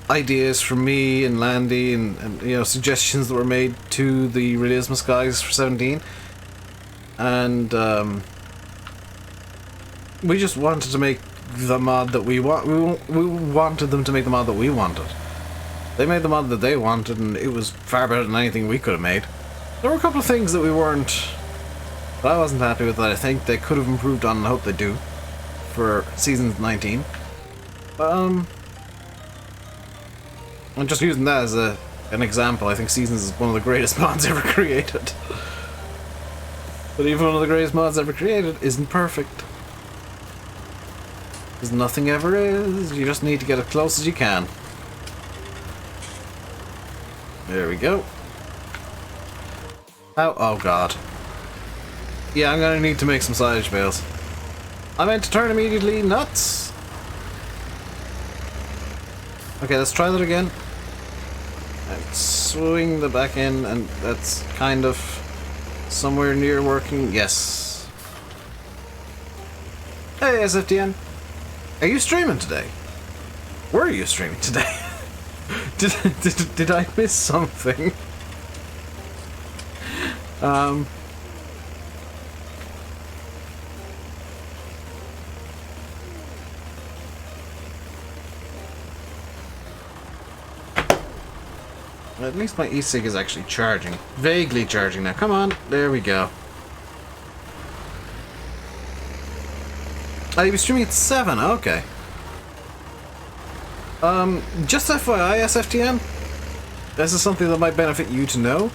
ideas from me and Landy, and you know, suggestions that were made to the Realismus guys for 17, and we just wanted to make the mod that we want. We wanted them to make the mod that we wanted. They made the mod that they wanted, and it was far better than anything we could have made. There were a couple of things that we weren't... that I wasn't happy with, that I think they could have improved on, and I hope they do, for Season 19. I'm just using that as an example. I think Seasons is one of the greatest mods ever created. But even one of the greatest mods ever created isn't perfect. Because nothing ever is. You just need to get as close as you can. There we go. Oh god. Yeah, I'm gonna need to make some silage bales. I meant to turn immediately. Nuts! Okay, let's try that again. And swing the back end, and that's kind of somewhere near working. Yes. Hey, SFTN. Are you streaming today? Were you streaming today? Did I miss something? At least my e-cig is actually charging. Vaguely charging now. Come on. There we go. Oh, you'll be streaming at 7. Okay. Just FYI, SFTM. This is something that might benefit you to know.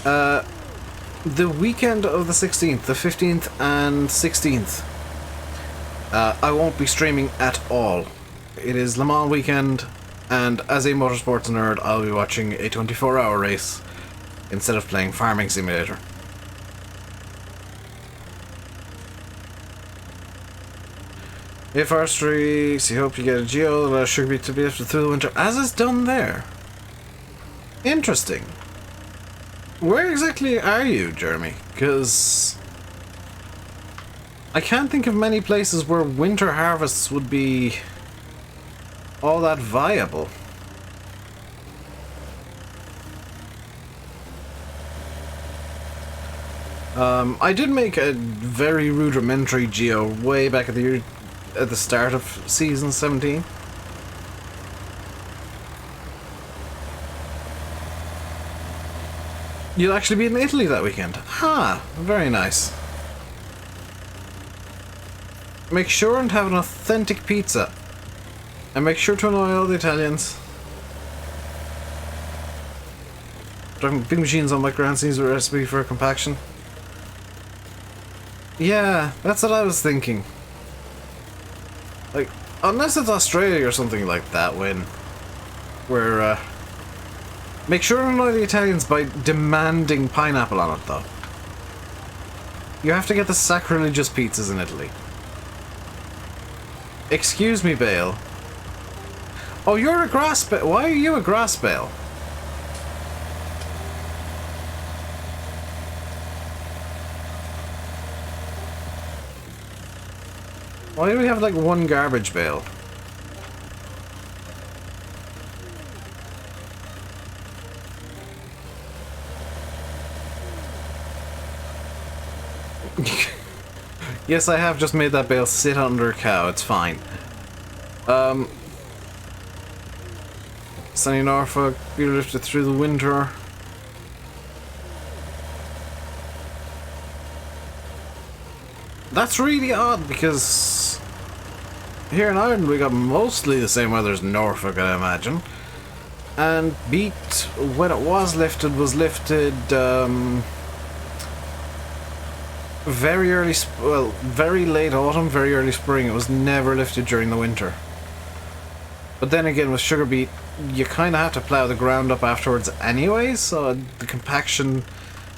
The weekend of the 16th, the 15th and 16th, I won't be streaming at all. It is Le Mans weekend, and as a motorsports nerd, I'll be watching a 24-hour race instead of playing Farming Simulator. Hey Forestry, so hope you get a geo that should be to be lifted through the winter, as is done there. Interesting. Where exactly are you, Jeremy? Because I can't think of many places where winter harvests would be all that viable. I did make a very rudimentary geo way back at the start of season 17. You'll actually be in Italy that weekend. Ah, very nice. Make sure and have an authentic pizza. And make sure to annoy all the Italians. Driving big machines on micro seems a recipe for compaction. Yeah, that's what I was thinking. Like, unless it's Australia or something like that, where make sure to annoy the Italians by demanding pineapple on it, though. You have to get the sacrilegious pizzas in Italy. Excuse me, bale. Oh, you're a grass bale. Why are you a grass bale? Why do we have, like, one garbage bale? Yes, I have just made that bale sit under a cow. It's fine. Sunny Norfolk, be lifted through the winter. That's really odd because here in Ireland we got mostly the same weather as Norfolk, I imagine. And Beat, when it was lifted very early, well, very late autumn, very early spring. It was never lifted during the winter. But then again, with sugar beet, you kind of have to plough the ground up afterwards anyway, so the compaction,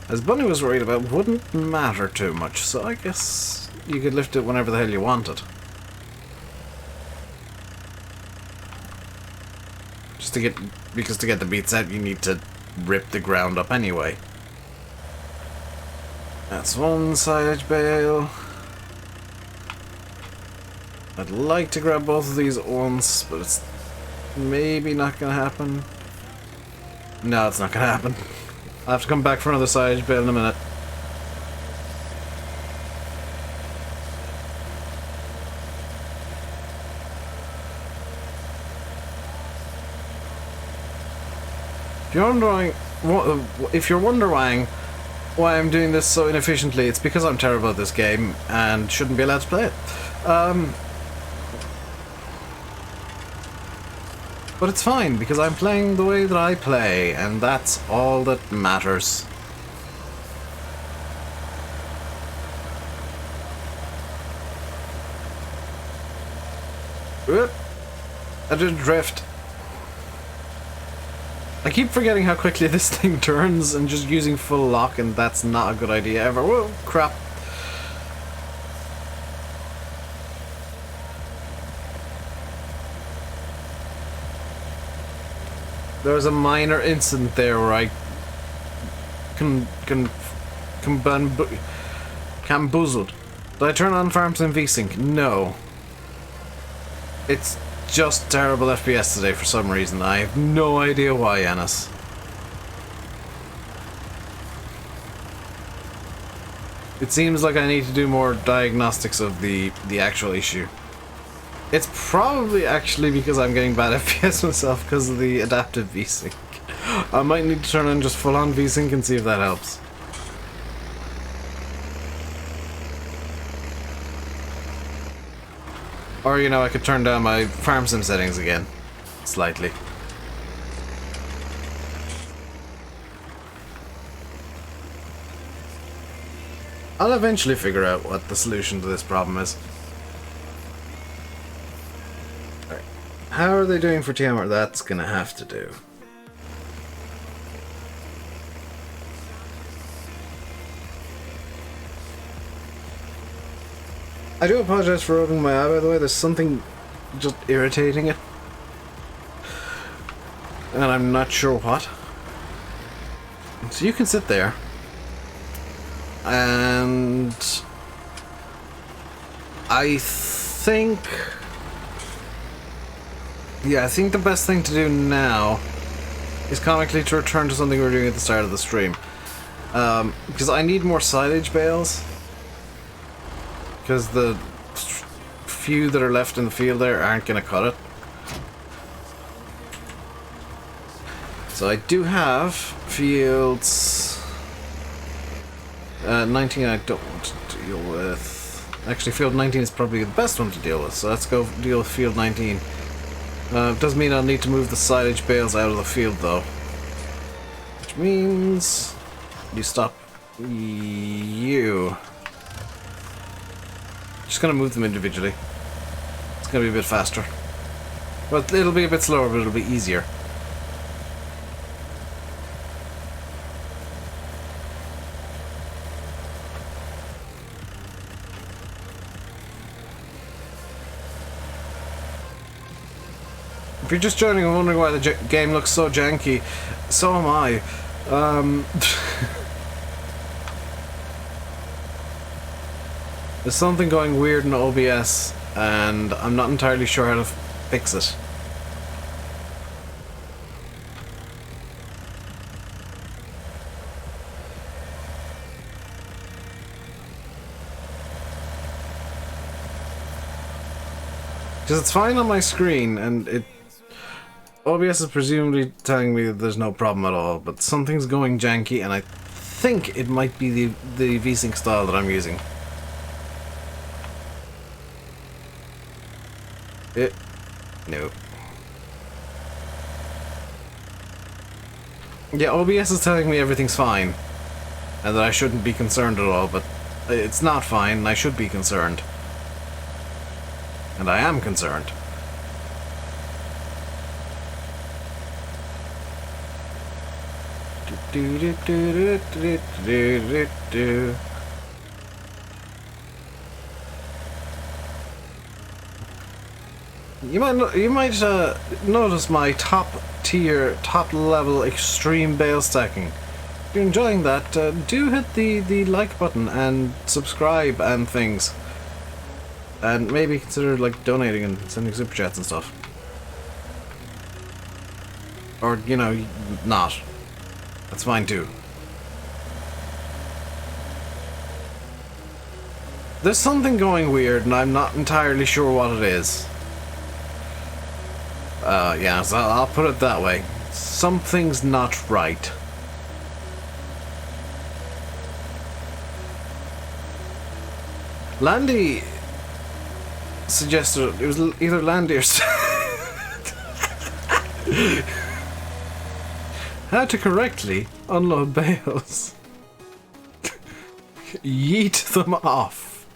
as Bunny was worried about, wouldn't matter too much. So I guess you could lift it whenever the hell you wanted. Just to get, because to get the beets out, you need to rip the ground up anyway. That's one silage bale. I'd like to grab both of these at once, but it's maybe not gonna happen. No, it's not gonna happen. I'll have to come back for another silage bale in a minute. If you're wondering why I'm doing this so inefficiently, it's because I'm terrible at this game and shouldn't be allowed to play it. But it's fine, because I'm playing the way that I play, and that's all that matters. Whoop! I did drift. I keep forgetting how quickly this thing turns and just using full lock, and that's not a good idea ever. Whoa, crap. There was a minor incident there where I camboozled. Did I turn on FarmSim VSync? No. It's just terrible FPS today for some reason. I have no idea why, Yanis. It seems like I need to do more diagnostics of the actual issue. It's probably actually because I'm getting bad FPS myself because of the adaptive VSync. I might need to turn on just full-on VSync and see if that helps. Or, you know, I could turn down my farm sim settings again. Slightly. I'll eventually figure out what the solution to this problem is. Alright. How are they doing for TMR? That's gonna have to do. I do apologize for opening my eye, by the way. There's something just irritating it. And I'm not sure what. So you can sit there. And I think... yeah, I think the best thing to do now is comically to return to something we were doing at the start of the stream. Because I need more silage bales. Because the few that are left in the field there aren't going to cut it. So I do have fields 19 I don't want to deal with. Actually, field 19 is probably the best one to deal with, so let's go deal with field 19. Does mean I'll need to move the silage bales out of the field though. Which means you stop you. Just gonna move them individually. It's gonna be a bit faster. But it'll be a bit slower, but it'll be easier. If you're just joining and wondering why the game looks so janky, so am I. There's something going weird in OBS, and I'm not entirely sure how to fix it. Because it's fine on my screen, and OBS is presumably telling me that there's no problem at all, but something's going janky, and I think it might be the VSync style that I'm using. No. Yeah, OBS is telling me everything's fine, and that I shouldn't be concerned at all, but it's not fine, and I should be concerned. And I am concerned. You might notice my top tier, top level extreme bale stacking. If you're enjoying that, do hit the like button and subscribe and things. And maybe consider like donating and sending super chats and stuff. Or, you know, not. That's fine too. There's something going weird and I'm not entirely sure what it is. Yeah, so I'll put it that way. Something's not right. Landy suggested it was either Landy or how to correctly unload bales. Yeet them off.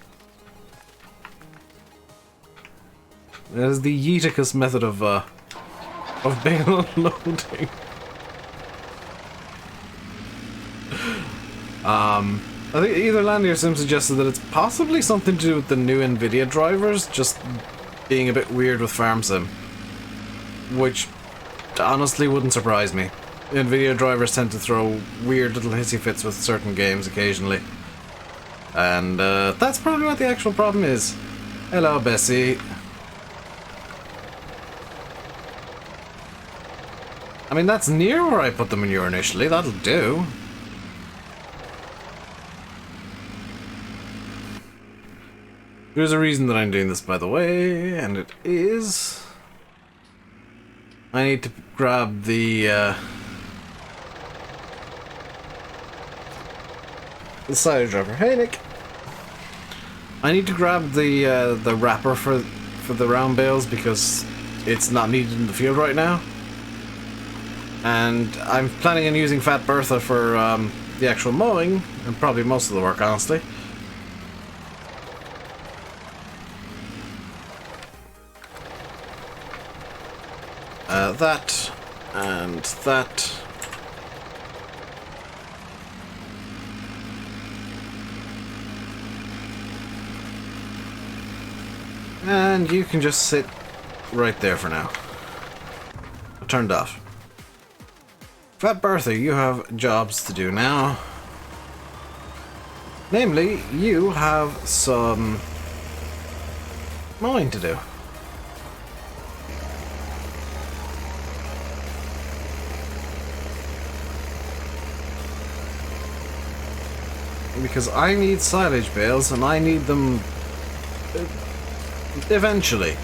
That is the Yeeticus method of bale unloading. I think either Landy or Sim suggested that it's possibly something to do with the new Nvidia drivers just being a bit weird with farm sim, which honestly wouldn't surprise me. Nvidia drivers tend to throw weird little hissy fits with certain games occasionally, and that's probably what the actual problem is. Hello, Bessie. I mean, that's near where I put the manure initially. That'll do. There's a reason that I'm doing this, by the way, and it is... I need to grab the the silage driver. Hey, Nick. I need to grab the wrapper for the round bales because it's not needed in the field right now. And I'm planning on using Fat Bertha for the actual mowing, and probably most of the work, honestly. That, and that. And you can just sit right there for now. Turned off. Fat Bertha, you have jobs to do now. Namely, you have some mowing to do. Because I need silage bales and I need them eventually.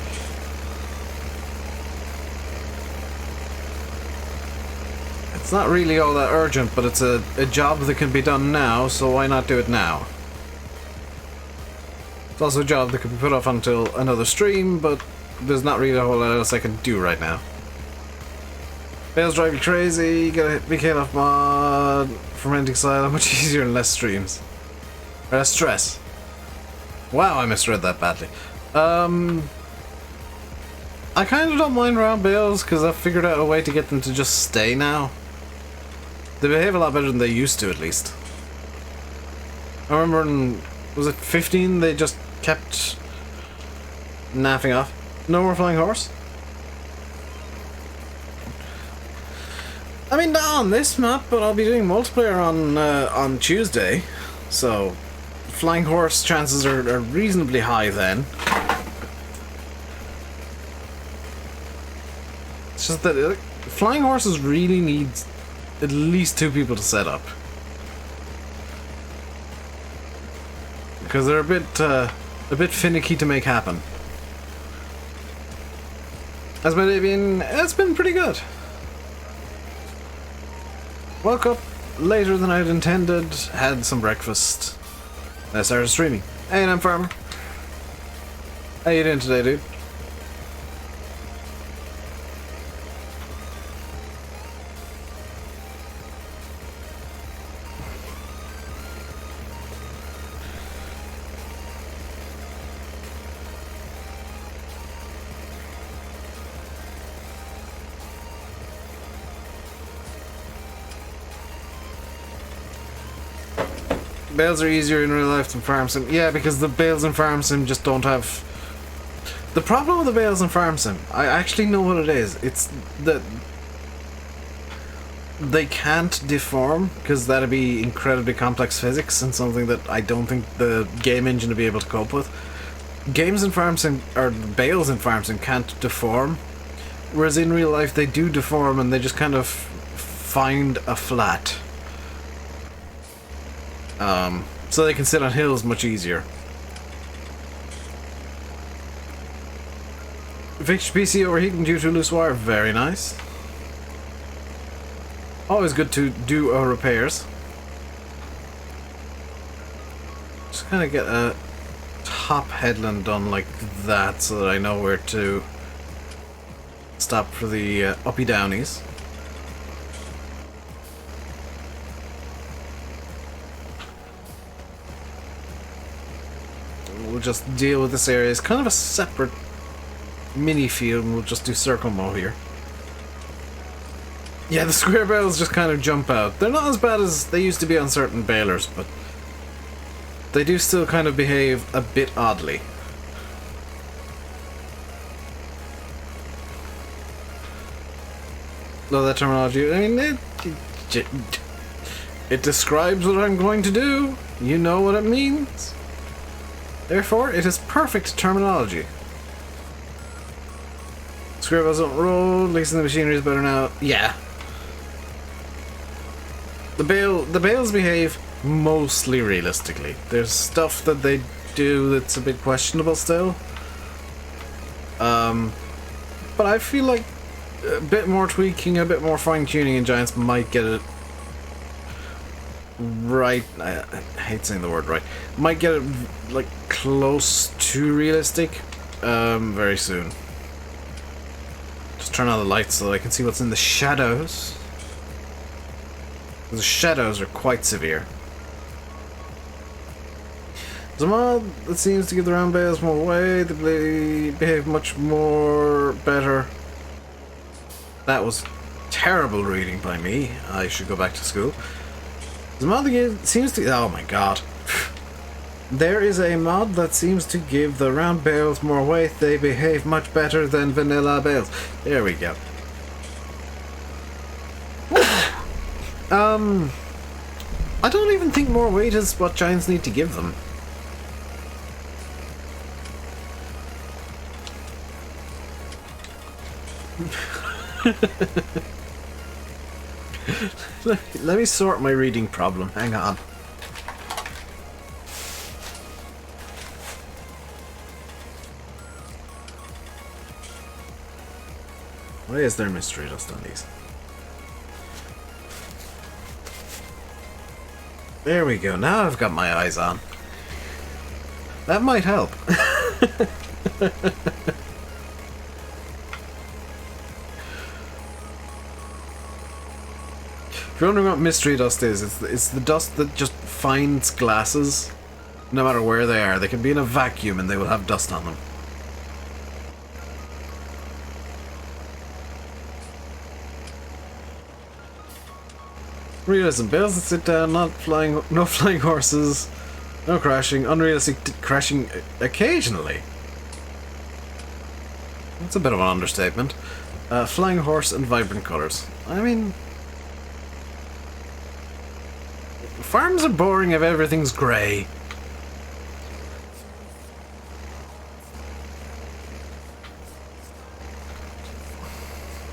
It's not really all that urgent, but it's a job that can be done now, so why not do it now? It's also a job that can be put off until another stream, but there's not really a whole lot else I can do right now. Bales drive you crazy, gotta hit BK off mod, fermenting silo, much easier and less streams. Or less stress. Wow, I misread that badly. I kind of don't mind round bales because I've figured out a way to get them to just stay now. They behave a lot better than they used to, at least. I remember in, was it 15, they just kept naffing off. No more flying horse? I mean, not on this map, but I'll be doing multiplayer on Tuesday, so flying horse chances are reasonably high then. It's just that flying horses really need at least 2 people to set up, because they're a bit finicky to make happen. As my day been, it's been pretty good. Woke up later than I'd intended, had some breakfast, and I started streaming. Hey, I'm Farmer. How you doing today, dude? Bales are easier in real life than farm sim. Yeah, because the bales in farm sim just don't have... The problem with the bales in farm sim, I actually know what it is. It's that they can't deform, because that'd be incredibly complex physics and something that I don't think the game engine would be able to cope with. Games in farm sim, or bales in farm sim, can't deform, whereas in real life they do deform and they just kind of find a flat. So they can sit on hills much easier. Fixed PC overheating due to loose wire, very nice. Always good to do repairs. Just kind of get a top headland done like that so that I know where to stop for the uppy downies. We'll just deal with this area. It's kind of a separate mini field, and we'll just do circle mow here. Yeah, the square bales just kind of jump out. They're not as bad as they used to be on certain balers, but they do still kind of behave a bit oddly. Love that terminology. I mean, it describes what I'm going to do. You know what it means. Therefore, it is perfect terminology. Square bales don't roll, leasing the machinery is better now. Yeah. The bales behave mostly realistically. There's stuff that they do that's a bit questionable still. But I feel like a bit more tweaking, a bit more fine tuning in Giants might get it right. I hate saying the word right. Might get it like close to realistic very soon. Just turn on the lights so that I can see what's in the shadows. The shadows are quite severe. There's a mod that seems to give the round bales more weight. They behave much more better. That was terrible reading by me. I should go back to school. There's a mod that seems to... Oh my god. There is a mod that seems to give the round bales more weight. They behave much better than vanilla bales. There we go. I don't even think more weight is what giants need to give them. Let me sort my reading problem. Hang on. Why is there mystery dust on these? There we go. Now I've got my eyes on. That might help. If you're wondering what mystery dust is, it's the dust that just finds glasses, no matter where they are. They can be in a vacuum and they will have dust on them. Realism. Bales that sit down, no flying horses, no crashing, unrealistic crashing occasionally. That's a bit of an understatement. Flying horse and vibrant colours. I mean... farms are boring if everything's grey.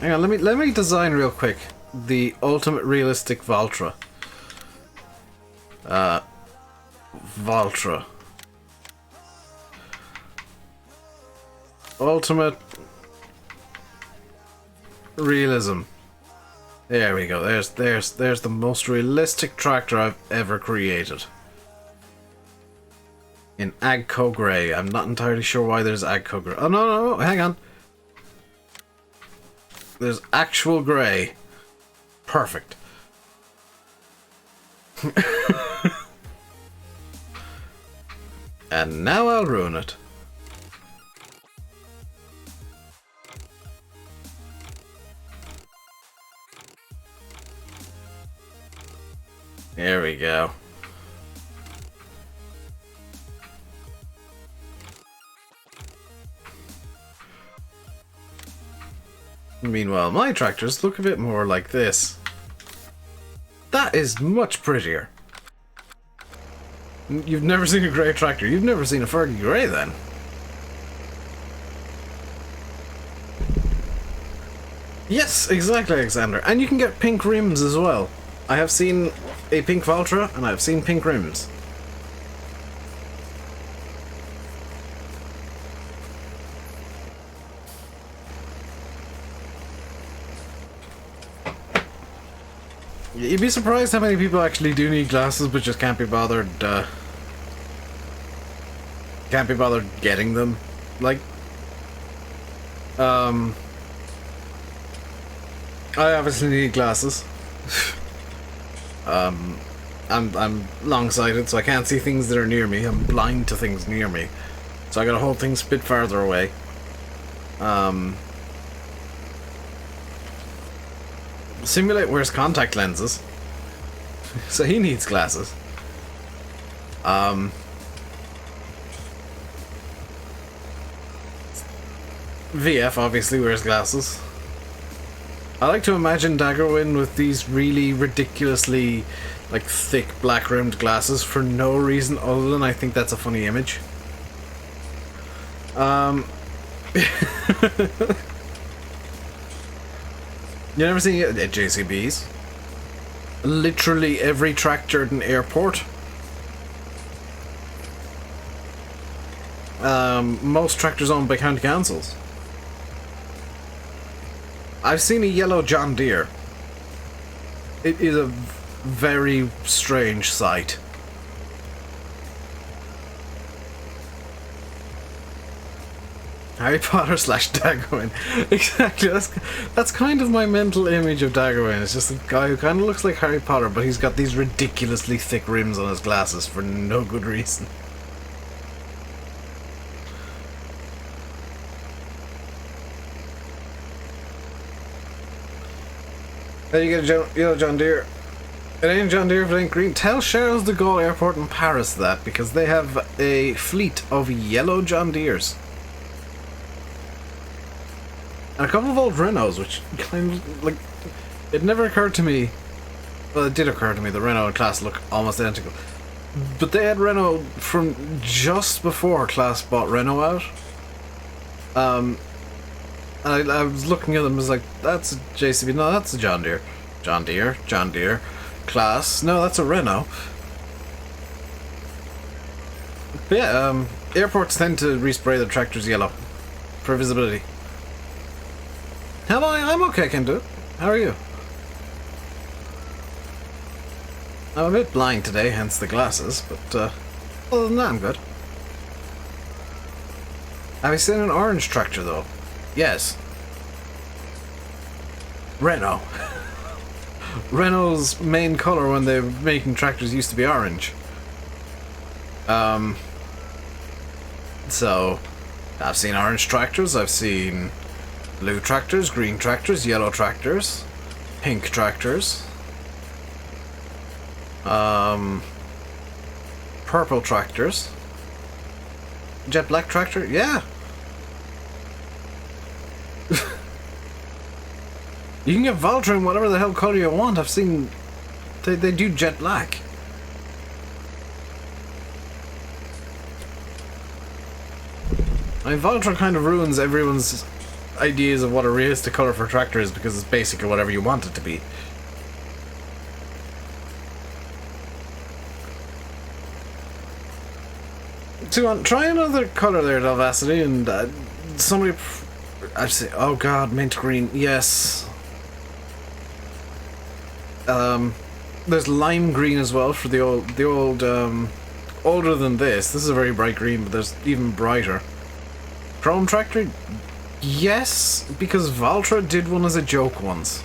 Hang on, let me design real quick the ultimate realistic Valtra. Valtra. Ultimate realism. There we go. There's the most realistic tractor I've ever created. In Agco Grey. I'm not entirely sure why there's Agco Grey. Oh no, hang on. There's actual grey. Perfect. And now I'll ruin it. There we go. Meanwhile, my tractors look a bit more like this. That is much prettier. You've never seen a grey tractor. You've never seen a Fergie Grey then. Yes, exactly, Alexander. And you can get pink rims as well. I have seen a pink Valtra and I have seen pink rims. You'd be surprised how many people actually do need glasses but just can't be bothered getting them. Like, I obviously need glasses. I'm long-sighted, so I can't see things that are near me. I'm blind to things near me, so I gotta hold things a bit farther away. Simulate wears contact lenses, so he needs glasses. VF obviously wears glasses. I like to imagine Daggerwin with these really ridiculously, like, thick black-rimmed glasses for no reason other than I think that's a funny image. You never seen it at JCBs? Literally every tractor at an airport. Most tractors owned by county councils. I've seen a yellow John Deere. It is a very strange sight. Harry Potter / Daggerwin. Exactly, that's kind of my mental image of Daggerwin. It's just a guy who kind of looks like Harry Potter, but he's got these ridiculously thick rims on his glasses for no good reason. There you get a yellow John Deere. It ain't John Deere if it ain't green. Tell Charles de Gaulle Airport in Paris that, because they have a fleet of yellow John Deeres. And a couple of old Renaults, which kind of, like, it never occurred to me, well, it did occur to me, the Renault and Class look almost identical. But they had Renault from just before Class bought Renault out. And I was looking at them, I was like, that's a JCB, no, that's a John Deere. John Deere. Class, no, that's a Renault. But yeah, airports tend to respray their tractors yellow for visibility. Hello, I'm okay, I can do it. How are you? I'm a bit blind today, hence the glasses, but other than that, I'm good. Have you seen an orange tractor, though? Yes. Renault. Renault's main colour when they were making tractors used to be orange. So, I've seen orange tractors, I've seen blue tractors, green tractors, yellow tractors, pink tractors, purple tractors, jet black tractor, yeah. You can get Valtra in whatever the hell colour you want. I've seen they do jet black. I mean, Valtra kind of ruins everyone's ideas of what a realistic colour for a tractor is, because it's basically whatever you want it to be. So try another colour there, Delvacity, and somebody... I'd say, oh god, mint green, yes. There's lime green as well for the old, older than this. This is a very bright green, but there's even brighter. Chrome tractor? Yes, because Valtra did one as a joke once.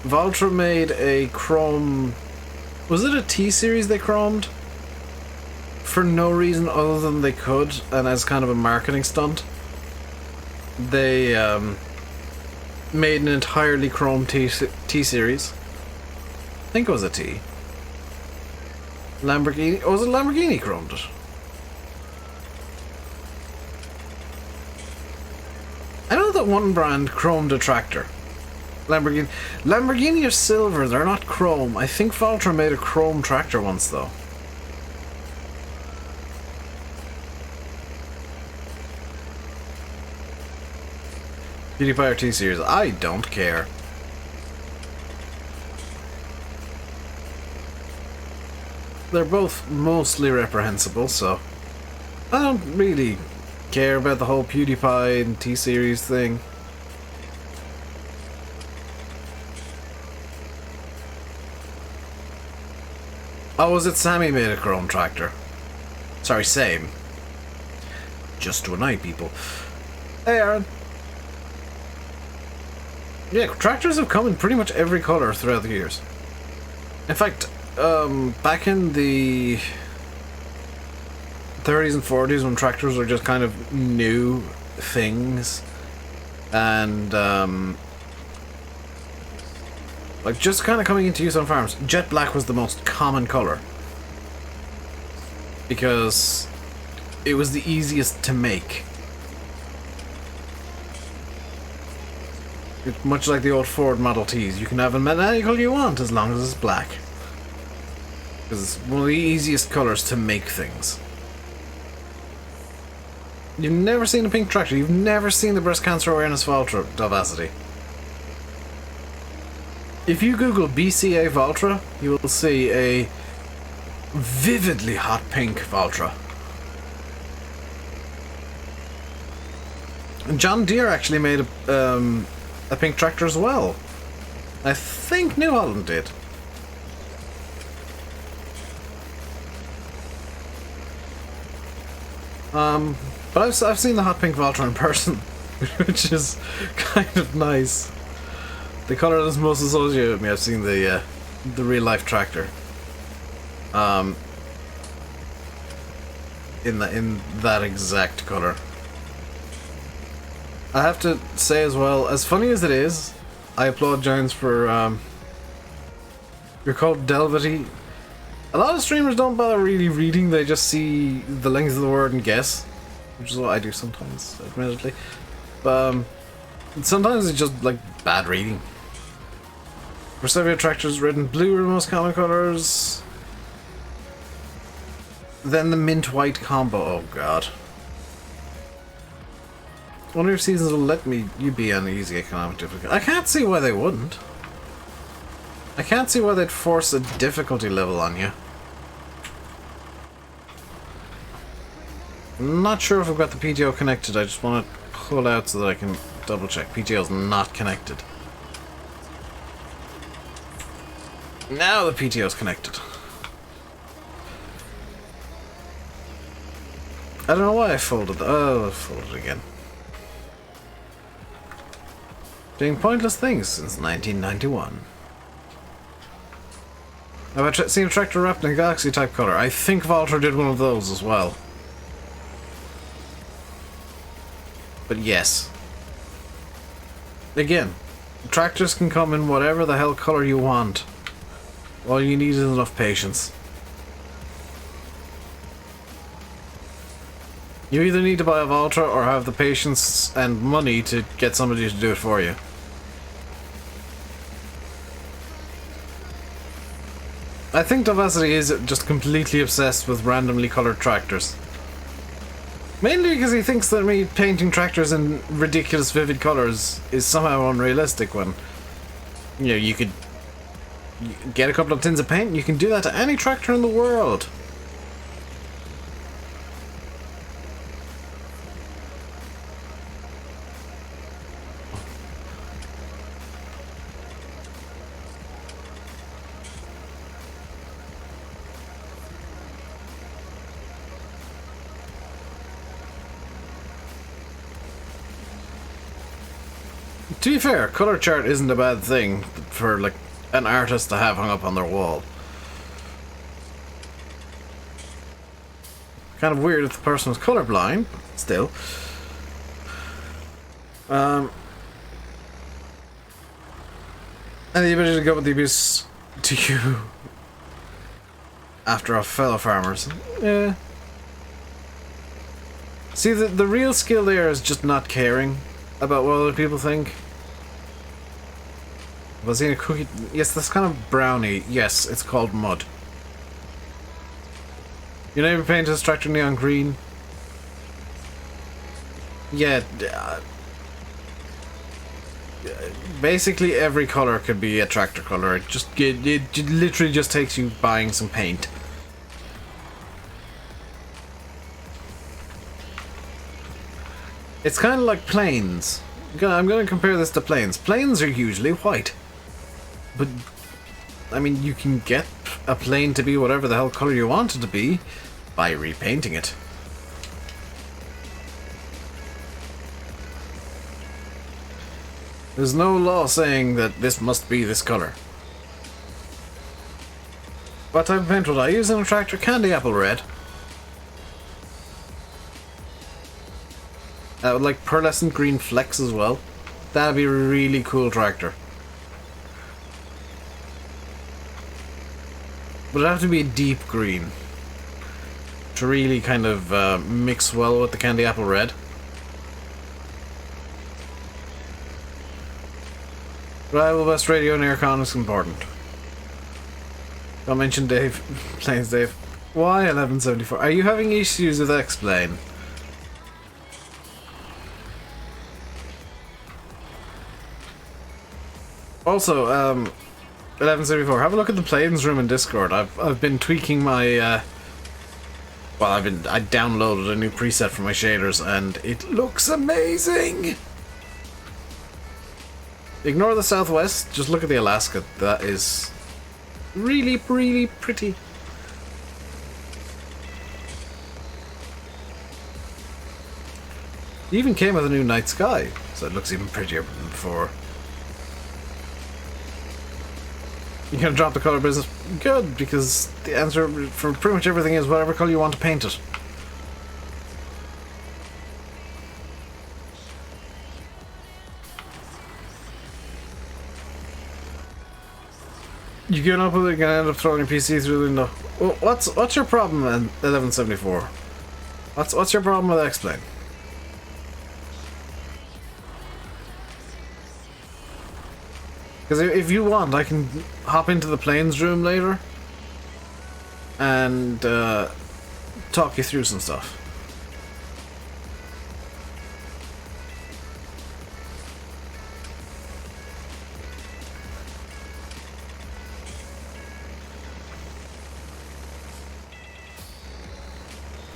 Valtra made a chrome... Was it a T-Series they chromed? For no reason other than they could, and as kind of a marketing stunt. They made an entirely chrome T-Series. I think it was a T. Lamborghini... Oh, was it Lamborghini chromed it? I know that one brand chromed a tractor. Lamborghini are silver, they're not chrome. I think Valtra made a chrome tractor once, though. PewDiePie or T-Series? I don't care. They're both mostly reprehensible, so I don't really care about the whole PewDiePie and T-Series thing. Oh, was it Sammy made a chrome tractor? Sorry, same. Just to annoy people. Hey, Aaron. Yeah, tractors have come in pretty much every colour throughout the years. In fact, back in the 30s and 40s when tractors were just kind of new things, and like just kind of coming into use on farms, jet black was the most common colour because it was the easiest to make. It's much like the old Ford Model Ts. You can have any colour you want as long as it's black. Because it's one of the easiest colours to make things. You've never seen a pink tractor. You've never seen the breast cancer awareness Valtra, Delvacity. If you Google BCA Valtra, you will see a vividly hot pink Valtra. And John Deere actually made a pink tractor as well. I think New Holland did. But I've seen the hot pink Valtra in person, which is kind of nice. The colour that's most associated with me, I've seen the real life tractor. In that exact colour. I have to say as well, as funny as it is, I applaud Jones for you're called Delvity. A lot of streamers don't bother really reading, they just see the length of the word and guess. Which is what I do sometimes, admittedly. But sometimes it's just like bad reading. Versavia tractors red and blue are the most common colours. Then the mint white combo, oh god. I wonder if seasons will let you be on easy economic difficulty. I can't see why they wouldn't. I can't see why they'd force a difficulty level on you. I'm not sure if I've got the PTO connected, I just want to pull out so that I can double check. PTO's not connected. Now the PTO's connected. I don't know why I folded. Oh, I folded again. Doing pointless things since 1991. I've seen a tractor wrapped in a galaxy type colour. I think Valtra did one of those as well. But yes. Again, tractors can come in whatever the hell colour you want. All you need is enough patience. You either need to buy a Valtra or have the patience and money to get somebody to do it for you. I think Diversity is just completely obsessed with randomly coloured tractors. Mainly because he thinks that me painting tractors in ridiculous vivid colours is somehow unrealistic when, you know, you could get a couple of tins of paint and you can do that to any tractor in the world. To be fair, colour chart isn't a bad thing for like an artist to have hung up on their wall. Kind of weird if the person was colourblind, but still. And the ability to go with the abuse to you after our fellow farmers. Yeah. See, the real skill there is just not caring about what other people think. Was he a cookie? Yes, that's kind of brownie. Yes, it's called mud. You never painted this tractor neon green? Yeah. Basically every colour could be a tractor colour. It literally just takes you buying some paint. It's kind of like planes. I'm going to compare this to planes. Planes are usually white. But, I mean, you can get a plane to be whatever the hell colour you want it to be by repainting it. There's no law saying that this must be this colour. What type of paint would I use in a tractor? Candy apple red. I would like pearlescent green flecks as well. That'd be a really cool tractor. But it'd have to be a deep green to really kind of mix well with the candy apple red. Reliable best radio and aircon is important. Don't mention Dave. Planes Dave. Why 1174? Are you having issues with X-Plane? Also, 1174, have a look at the planes room in Discord. I've been tweaking my well, I downloaded a new preset for my shaders and it looks amazing. Ignore the southwest, just look at the Alaska. That is really, really pretty. It even came with a new night sky, so it looks even prettier than before. You're gonna drop the colour business? Good, because the answer for pretty much everything is whatever colour you want to paint it. You giving up with it, you're gonna end up throwing your PC through the window. Well, what's your problem at 1174? What's your problem with X-Plane? Because if you want, I can hop into the planes room later and talk you through some stuff.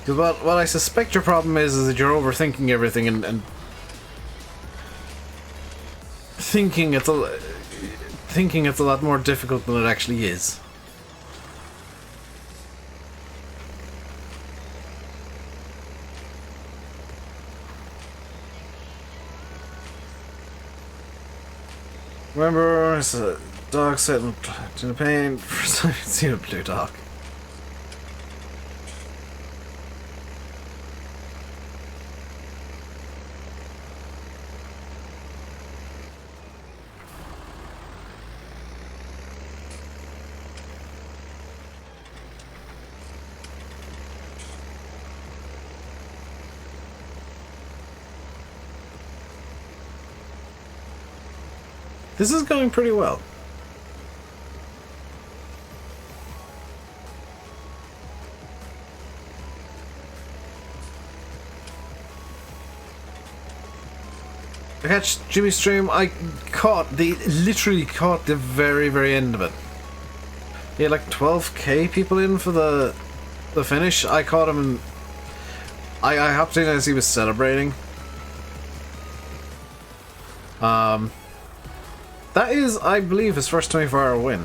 Because what I suspect your problem is that you're overthinking everything and thinking it's a lot more difficult than it actually is. Remember, it's a dog sitting in the pain. First time I've seen a blue dog. This is going pretty well. I catch Jimmy's stream. Literally caught the very end of it. He had like 12k people in for the finish. I caught him and I hopped in as he was celebrating. That is, I believe, his first 24-hour win.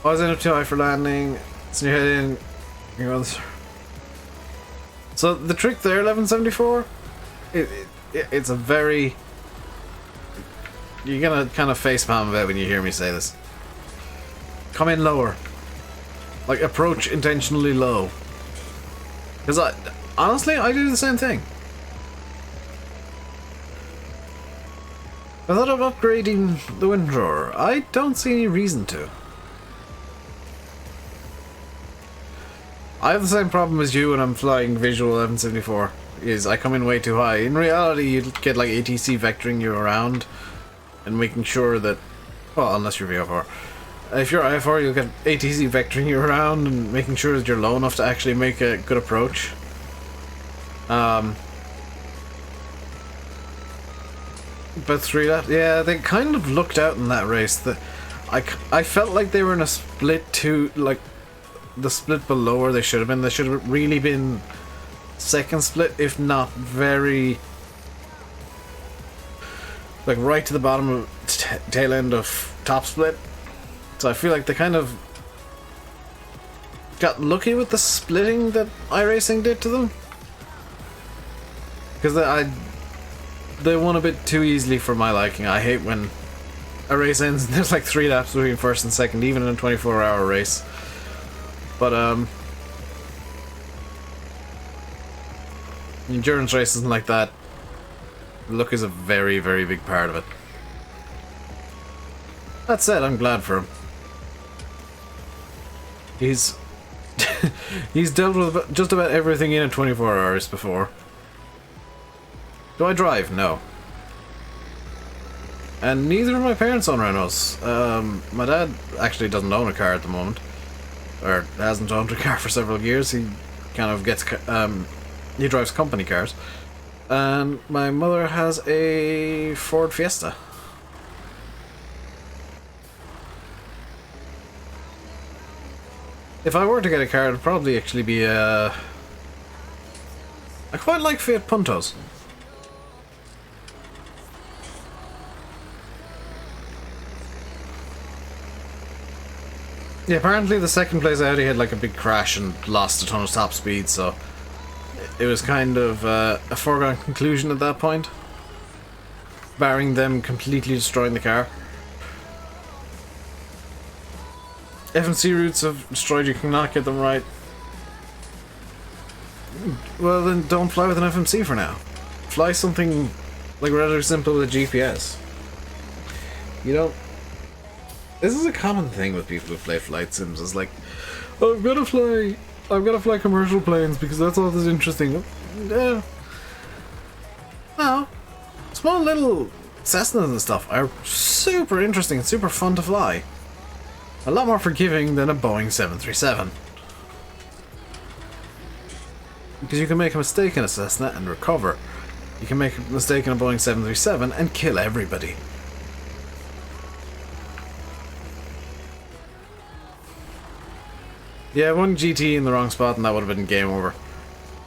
I was in up too high for landing. So you head in. So the trick there, 1174, it's a very. You're gonna kind of facepalm a bit when you hear me say this. Come in lower. Like, approach intentionally low. Because honestly, I do the same thing. I thought of upgrading the wind drawer. I don't see any reason to. I have the same problem as you when I'm flying visual 1174. Is I come in way too high. In reality, you'd get like ATC vectoring you around and making sure that, well, unless you're VFR. If you're IFR, you'll get ATC vectoring you around and making sure that you're low enough to actually make a good approach. But 3 laps, yeah, they kind of looked out in that race. I felt like they were in a split to, like, the split below where they should have been. They should have really been second split, if not very, like, right to the bottom of tail end of top split. So I feel like they kind of got lucky with the splitting that iRacing did to them. Because they won a bit too easily for my liking. I hate when a race ends and there's like 3 laps between first and second, even in a 24-hour race. But endurance races and like that, luck is a very big part of it. That said, I'm glad for him. He's he's dealt with just about everything in 24 hours before. Do I drive? No. And neither of my parents own Renaults. My dad actually doesn't own a car at the moment. Or hasn't owned a car for several years. He kind of gets... he drives company cars. And my mother has a Ford Fiesta. If I were to get a car, it'd probably actually be a... I quite like Fiat Puntos. Yeah, apparently the second place Audi had like a big crash and lost a ton of top speed, so it was kind of a foregone conclusion at that point, barring them completely destroying the car. FMC routes have destroyed, you cannot get them right. Well then don't fly with an FMC for now. Fly something like rather simple with a GPS. You know, this is a common thing with people who play flight sims, is like, oh, I've got to fly commercial planes because that's all that's interesting. No. Small little Cessnas and stuff are super interesting and super fun to fly. A lot more forgiving than a Boeing 737. Because you can make a mistake in a Cessna and recover. You can make a mistake in a Boeing 737 and kill everybody. Yeah, one GT in the wrong spot and that would have been game over.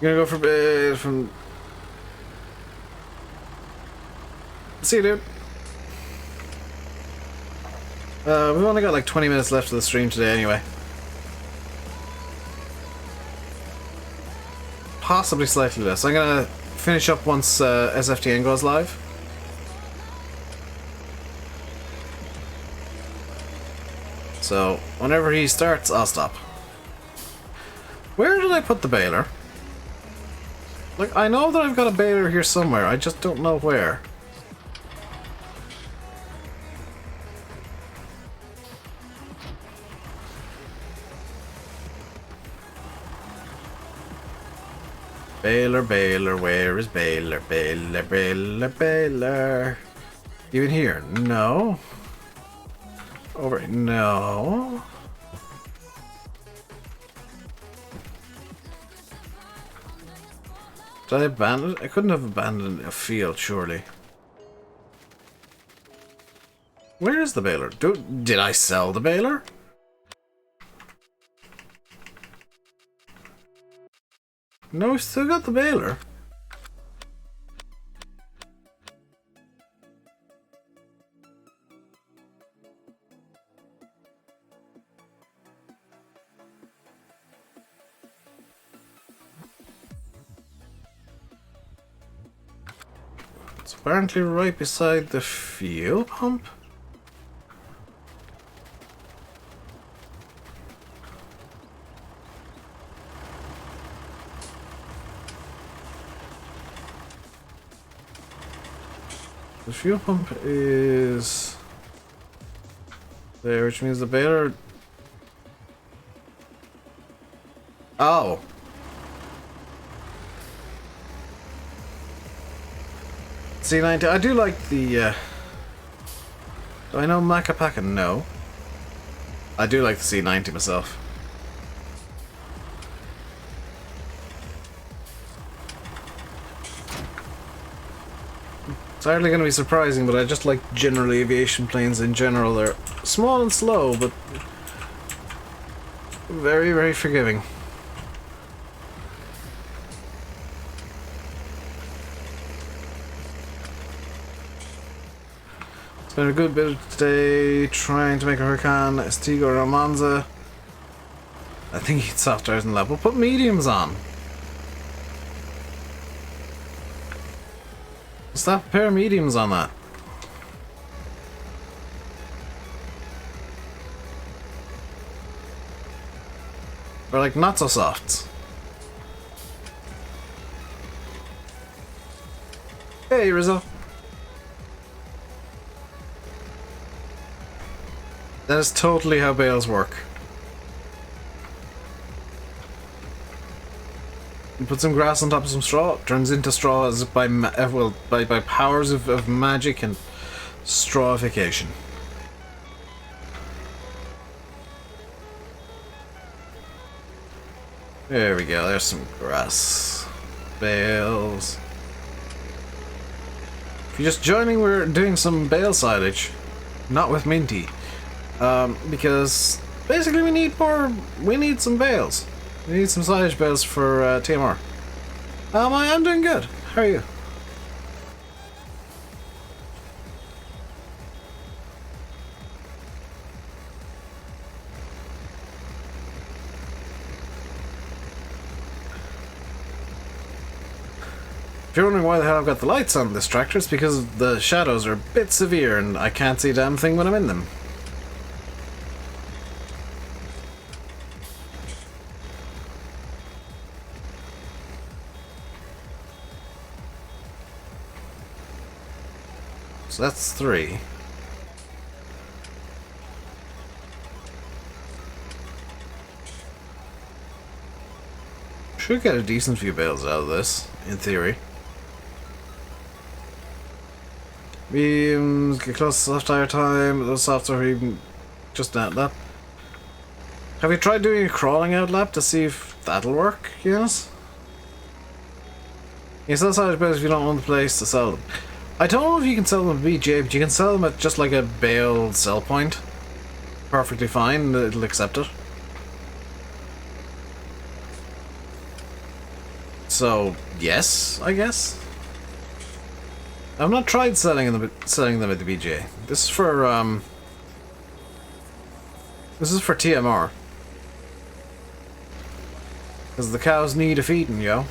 You're gonna go from... See you, dude. We've only got like 20 minutes left of the stream today anyway. Possibly slightly less. I'm gonna finish up once SFTN goes live. So, whenever he starts, I'll stop. Where did I put the baler? Like, I know that I've got a baler here somewhere, I just don't know where. Baler, baler, where is baler? Baler, baler, baler. Even here? No. Over? No. Did I abandon it? I couldn't have abandoned a field, surely. Where is the baler? Did I sell the baler? No, we still got the baler. It's apparently right beside the fuel pump. The fuel pump is there, which means the baler... Oh! C90, I do like the... Do I know Macapaka? No. I do like the C90 myself. It's hardly going to be surprising, but I just like general aviation planes in general. They're small and slow, but very, very forgiving. It's been a good bit today trying to make a Huracan Estigo Romanza. I think it's soft tires and level. Put mediums on. Slap a pair of mediums on that. Or like not so softs. Hey Rizzo. That is totally how bales work. You put some grass on top of some straw, it turns into straw as by powers of magic and strawification. There we go, there's some grass. Bales. If you're just joining, we're doing some bale silage. Not with Minty. Because basically we need some bales. We need some silage bales for TMR. I'm doing good. How are you? If you're wondering why the hell I've got the lights on this tractor, it's because the shadows are a bit severe and I can't see a damn thing when I'm in them. So that's 3. Should get a decent few bales out of this, in theory. Beams, get close to soft tire time, those softs are even just that lap. Have you tried doing a crawling out lap to see if that'll work, yes? You sell silage bales if you don't own the place to sell them. I don't know if you can sell them at BJ, but you can sell them at just like a bale sell point. Perfectly fine, it'll accept it. So, yes, I guess. I've not tried selling them at the BJ. This is for TMR. Because the cows need a feeding, yo.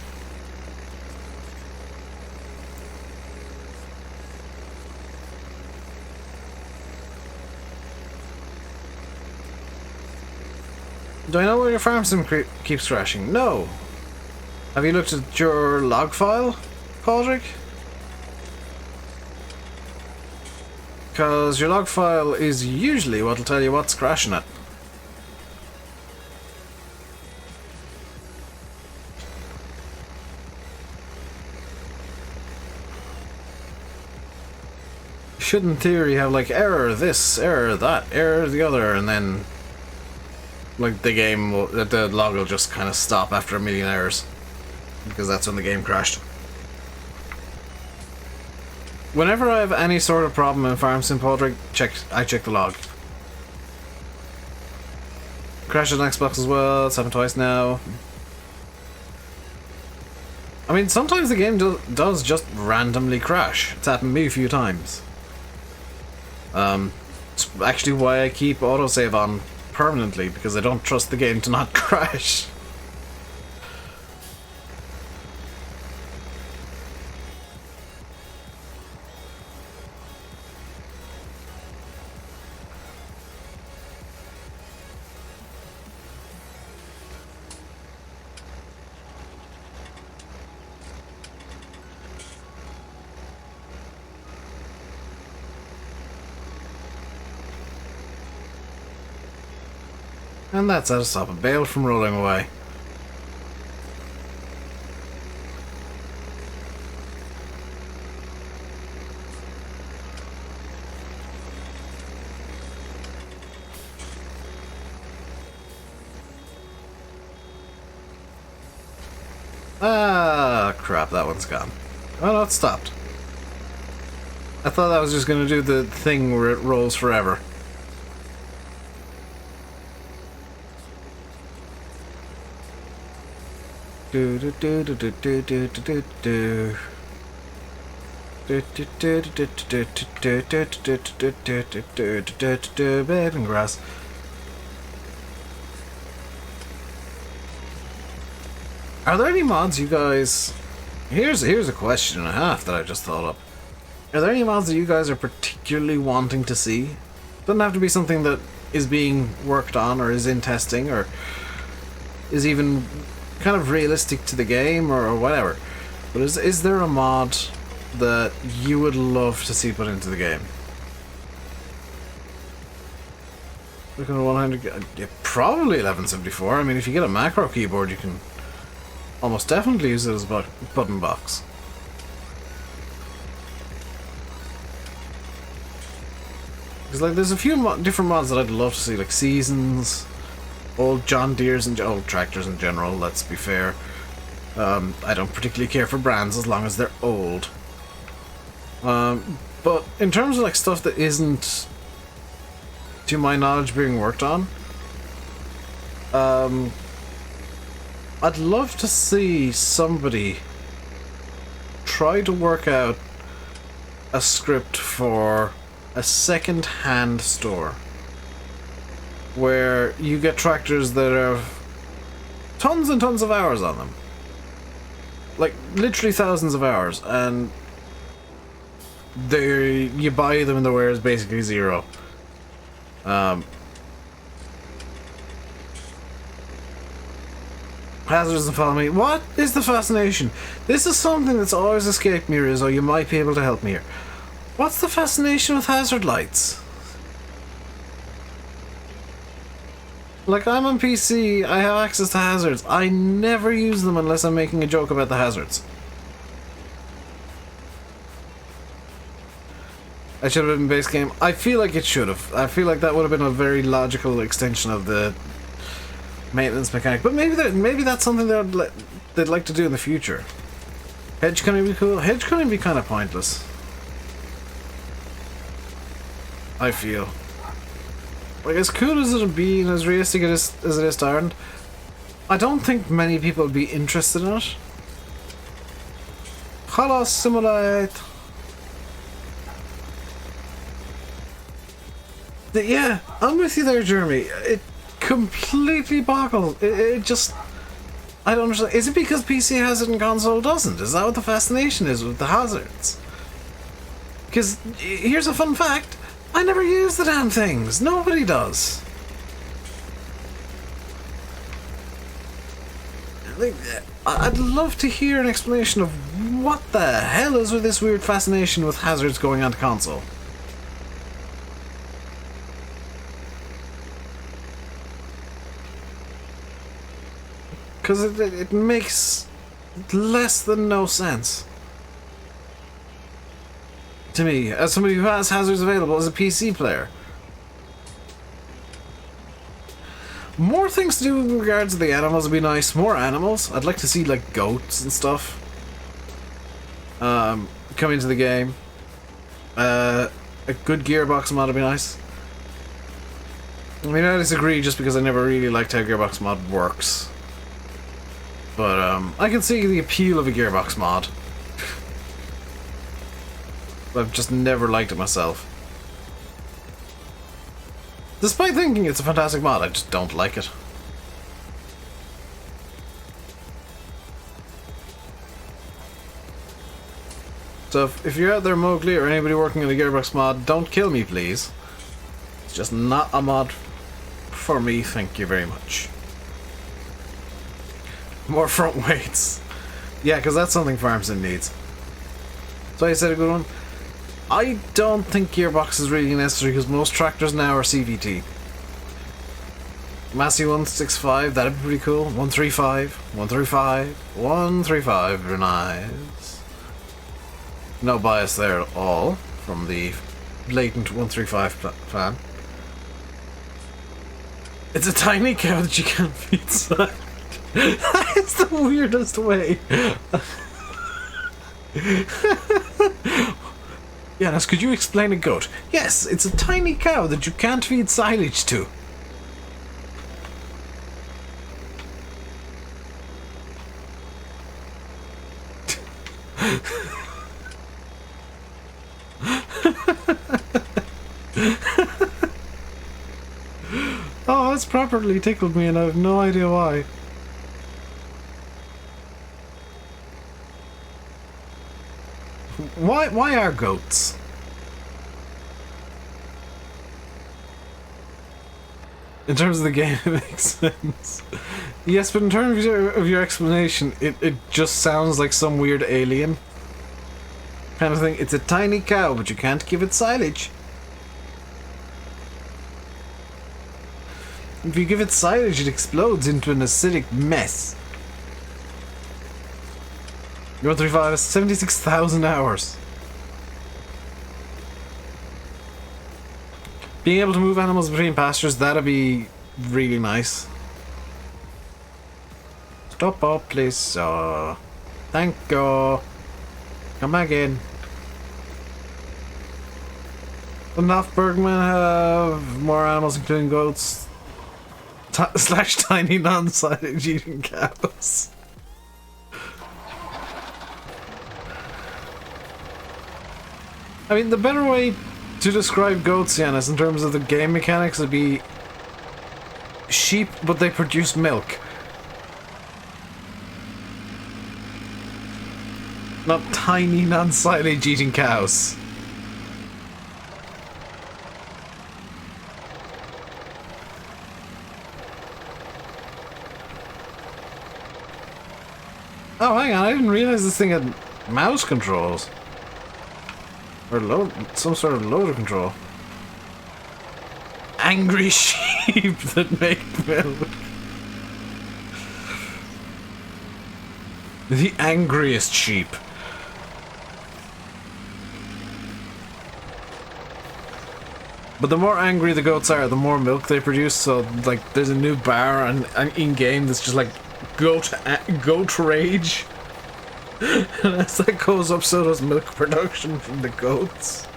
Do I know where your farm sim keeps crashing? No. Have you looked at your log file, Patrick? Because your log file is usually what'll tell you what's crashing it. You should in theory have like error this, error that, error the other, and then like the log will just kind of stop after a million errors. Because that's when the game crashed. Whenever I have any sort of problem in Farm Sim Podrick, I check the log. Crashed on Xbox as well, it's happened twice now. I mean, sometimes the game does just randomly crash. It's happened to me a few times. It's actually why I keep autosave on permanently, because I don't trust the game to not crash. And that's how to stop a bale from rolling away. Ah, crap, that one's gone. Oh no, it stopped. I thought that was just going to do the thing where it rolls forever. Do do do do do do do do do. Bed and grass. Are there any mods you guys... Here's a question and a half that I just thought up. Are there any mods that you guys are particularly wanting to see? Doesn't have to be something that is being worked on or is in testing or is even kind of realistic to the game or whatever. But is there a mod that you would love to see put into the game? Looking at 100, yeah, probably 1174. I mean, if you get a macro keyboard, you can almost definitely use it as a button box. Because like, there's a few different mods that I'd love to see, like seasons, old John Deere's and old tractors in general. Let's be fair. I don't particularly care for brands as long as they're old. But in terms of like stuff that isn't, to my knowledge, being worked on, I'd love to see somebody try to work out a script for a second-hand store where you get tractors that have tons and tons of hours on them, like literally thousands of hours, and you buy them and the wear is basically zero. Hazard doesn't follow me. What is the fascination? This is something that's always escaped me, Rizzo. You might be able to help me here. What's the fascination with hazard lights? Like, I'm on PC, I have access to hazards. I never use them unless I'm making a joke about the hazards. I should have been in base game. I feel like it should have. I feel like that would have been a very logical extension of the maintenance mechanic. But maybe that's something they'd like to do in the future. Hedge cutting would be cool. Hedge cutting would be kind of pointless, I feel. Like, as cool as it would be and as realistic as it is to Ireland, I don't think many people would be interested in it. Hello, Simulate! Yeah, I'm with you there, Jeremy. It completely boggles. It just... I don't understand. Is it because PC has it and console doesn't? Is that what the fascination is with the hazards? Because here's a fun fact. I never use the damn things. Nobody does. Like, I'd love to hear an explanation of what the hell is with this weird fascination with hazards going onto console. Because it makes less than no sense to me, as somebody who has hazards available as a PC player. More things to do in regards to the animals would be nice. More animals. I'd like to see, like, goats and stuff come into the game. A good gearbox mod would be nice. I mean, I disagree just because I never really liked how gearbox mod works. But I can see the appeal of a gearbox mod. I've just never liked it myself. Despite thinking it's a fantastic mod, I just don't like it. So if you're out there, Mowgli, or anybody working on the gearbox mod, don't kill me, please. It's just not a mod for me, thank you very much. More front weights. Yeah, because that's something Farmson needs. So I said a good one. I don't think gearbox is really necessary because most tractors now are CVT. Massey 165, that'd be pretty cool. 135, 135, 135, very nice. No bias there at all from the blatant 135 fan. It's a tiny cow that you can't feed silage. That is the weirdest way. Yanis, could you explain a goat? Yes, it's a tiny cow that you can't feed silage to. Oh, that's properly tickled me and I have no idea why. Why are goats? In terms of the game, it makes sense. Yes, but in terms of your explanation, it just sounds like some weird alien kind of thing. It's a tiny cow, but you can't give it silage. If you give it silage, it explodes into an acidic mess. 135 is 76,000 hours. Being able to move animals between pastures, that'd be really nice. Stop up, please. Thank you. Come back in. Enough Bergman have more animals, including goats. Slash tiny non-silage eating cows. I mean, the better way to describe goats, Yanis, in terms of the game mechanics would be sheep, but they produce milk. Not tiny, non-silage eating cows. Oh, hang on, I didn't realize this thing had mouse controls. Or some sort of loader control. Angry sheep that make milk. The angriest sheep. But the more angry the goats are, the more milk they produce. So, like, there's a new bar in game that's just like goat rage. And as that goes up, so does milk production from the goats.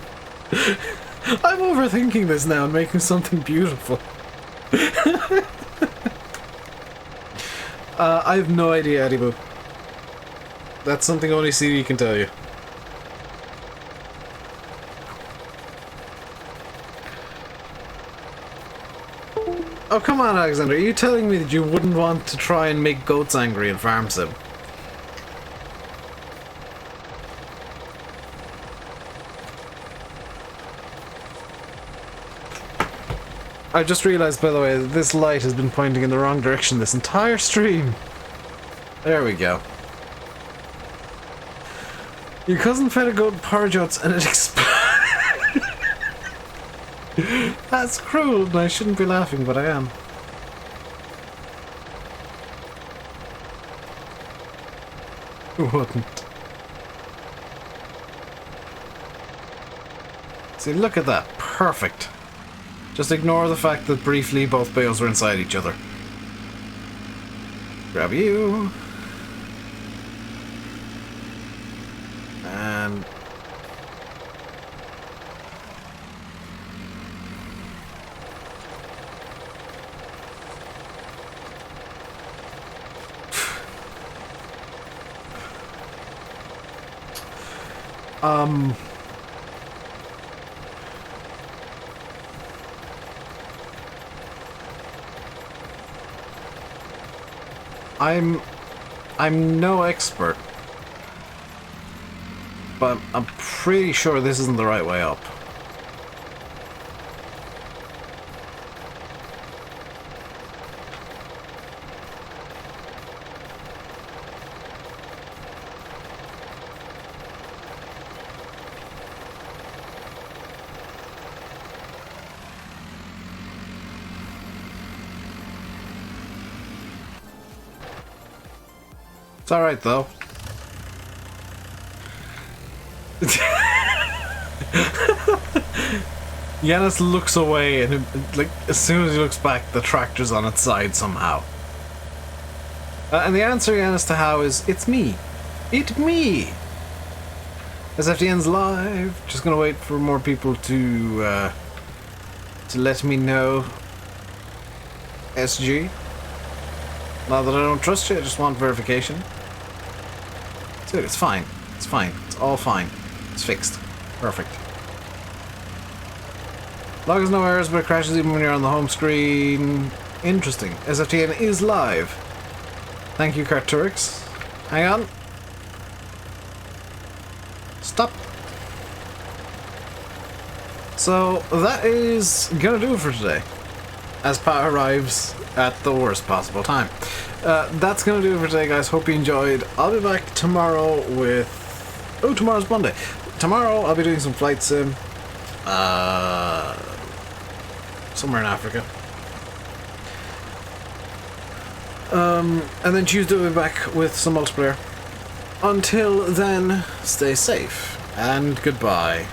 I'm overthinking this now and making something beautiful. I have no idea, Eddie Boo. That's something only CD can tell you. Oh, come on, Alexander. Are you telling me that you wouldn't want to try and make goats angry in Farm Sim? I just realized, by the way, that this light has been pointing in the wrong direction this entire stream. There we go. Your cousin fed a goat porridge oats and it exploded. That's cruel, and I shouldn't be laughing, but I am. Who wouldn't? See, look at that. Perfect. Just ignore the fact that briefly both bales were inside each other. Grab you. And... I'm no expert, but I'm pretty sure this isn't the right way up. It's alright though. Yanis looks away and like as soon as he looks back the tractor's on its side somehow. And the answer, Yanis, to how is it's me. It me! SFTN's live. Just gonna wait for more people to let me know. SG. Not that I don't trust you, I just want verification. Dude, it's fine. It's fine. It's all fine. It's fixed. Perfect. Log has no errors, but it crashes even when you're on the home screen. Interesting. SFTN is live. Thank you, Carturix. Hang on. Stop. So, that is gonna do it for today. As Pat arrives at the worst possible time. That's gonna do it for today, guys. Hope you enjoyed. I'll be back tomorrow with... Oh, tomorrow's Monday. Tomorrow I'll be doing some flight sim. Somewhere in Africa. And then Tuesday we'll be back with some multiplayer. Until then, stay safe and goodbye.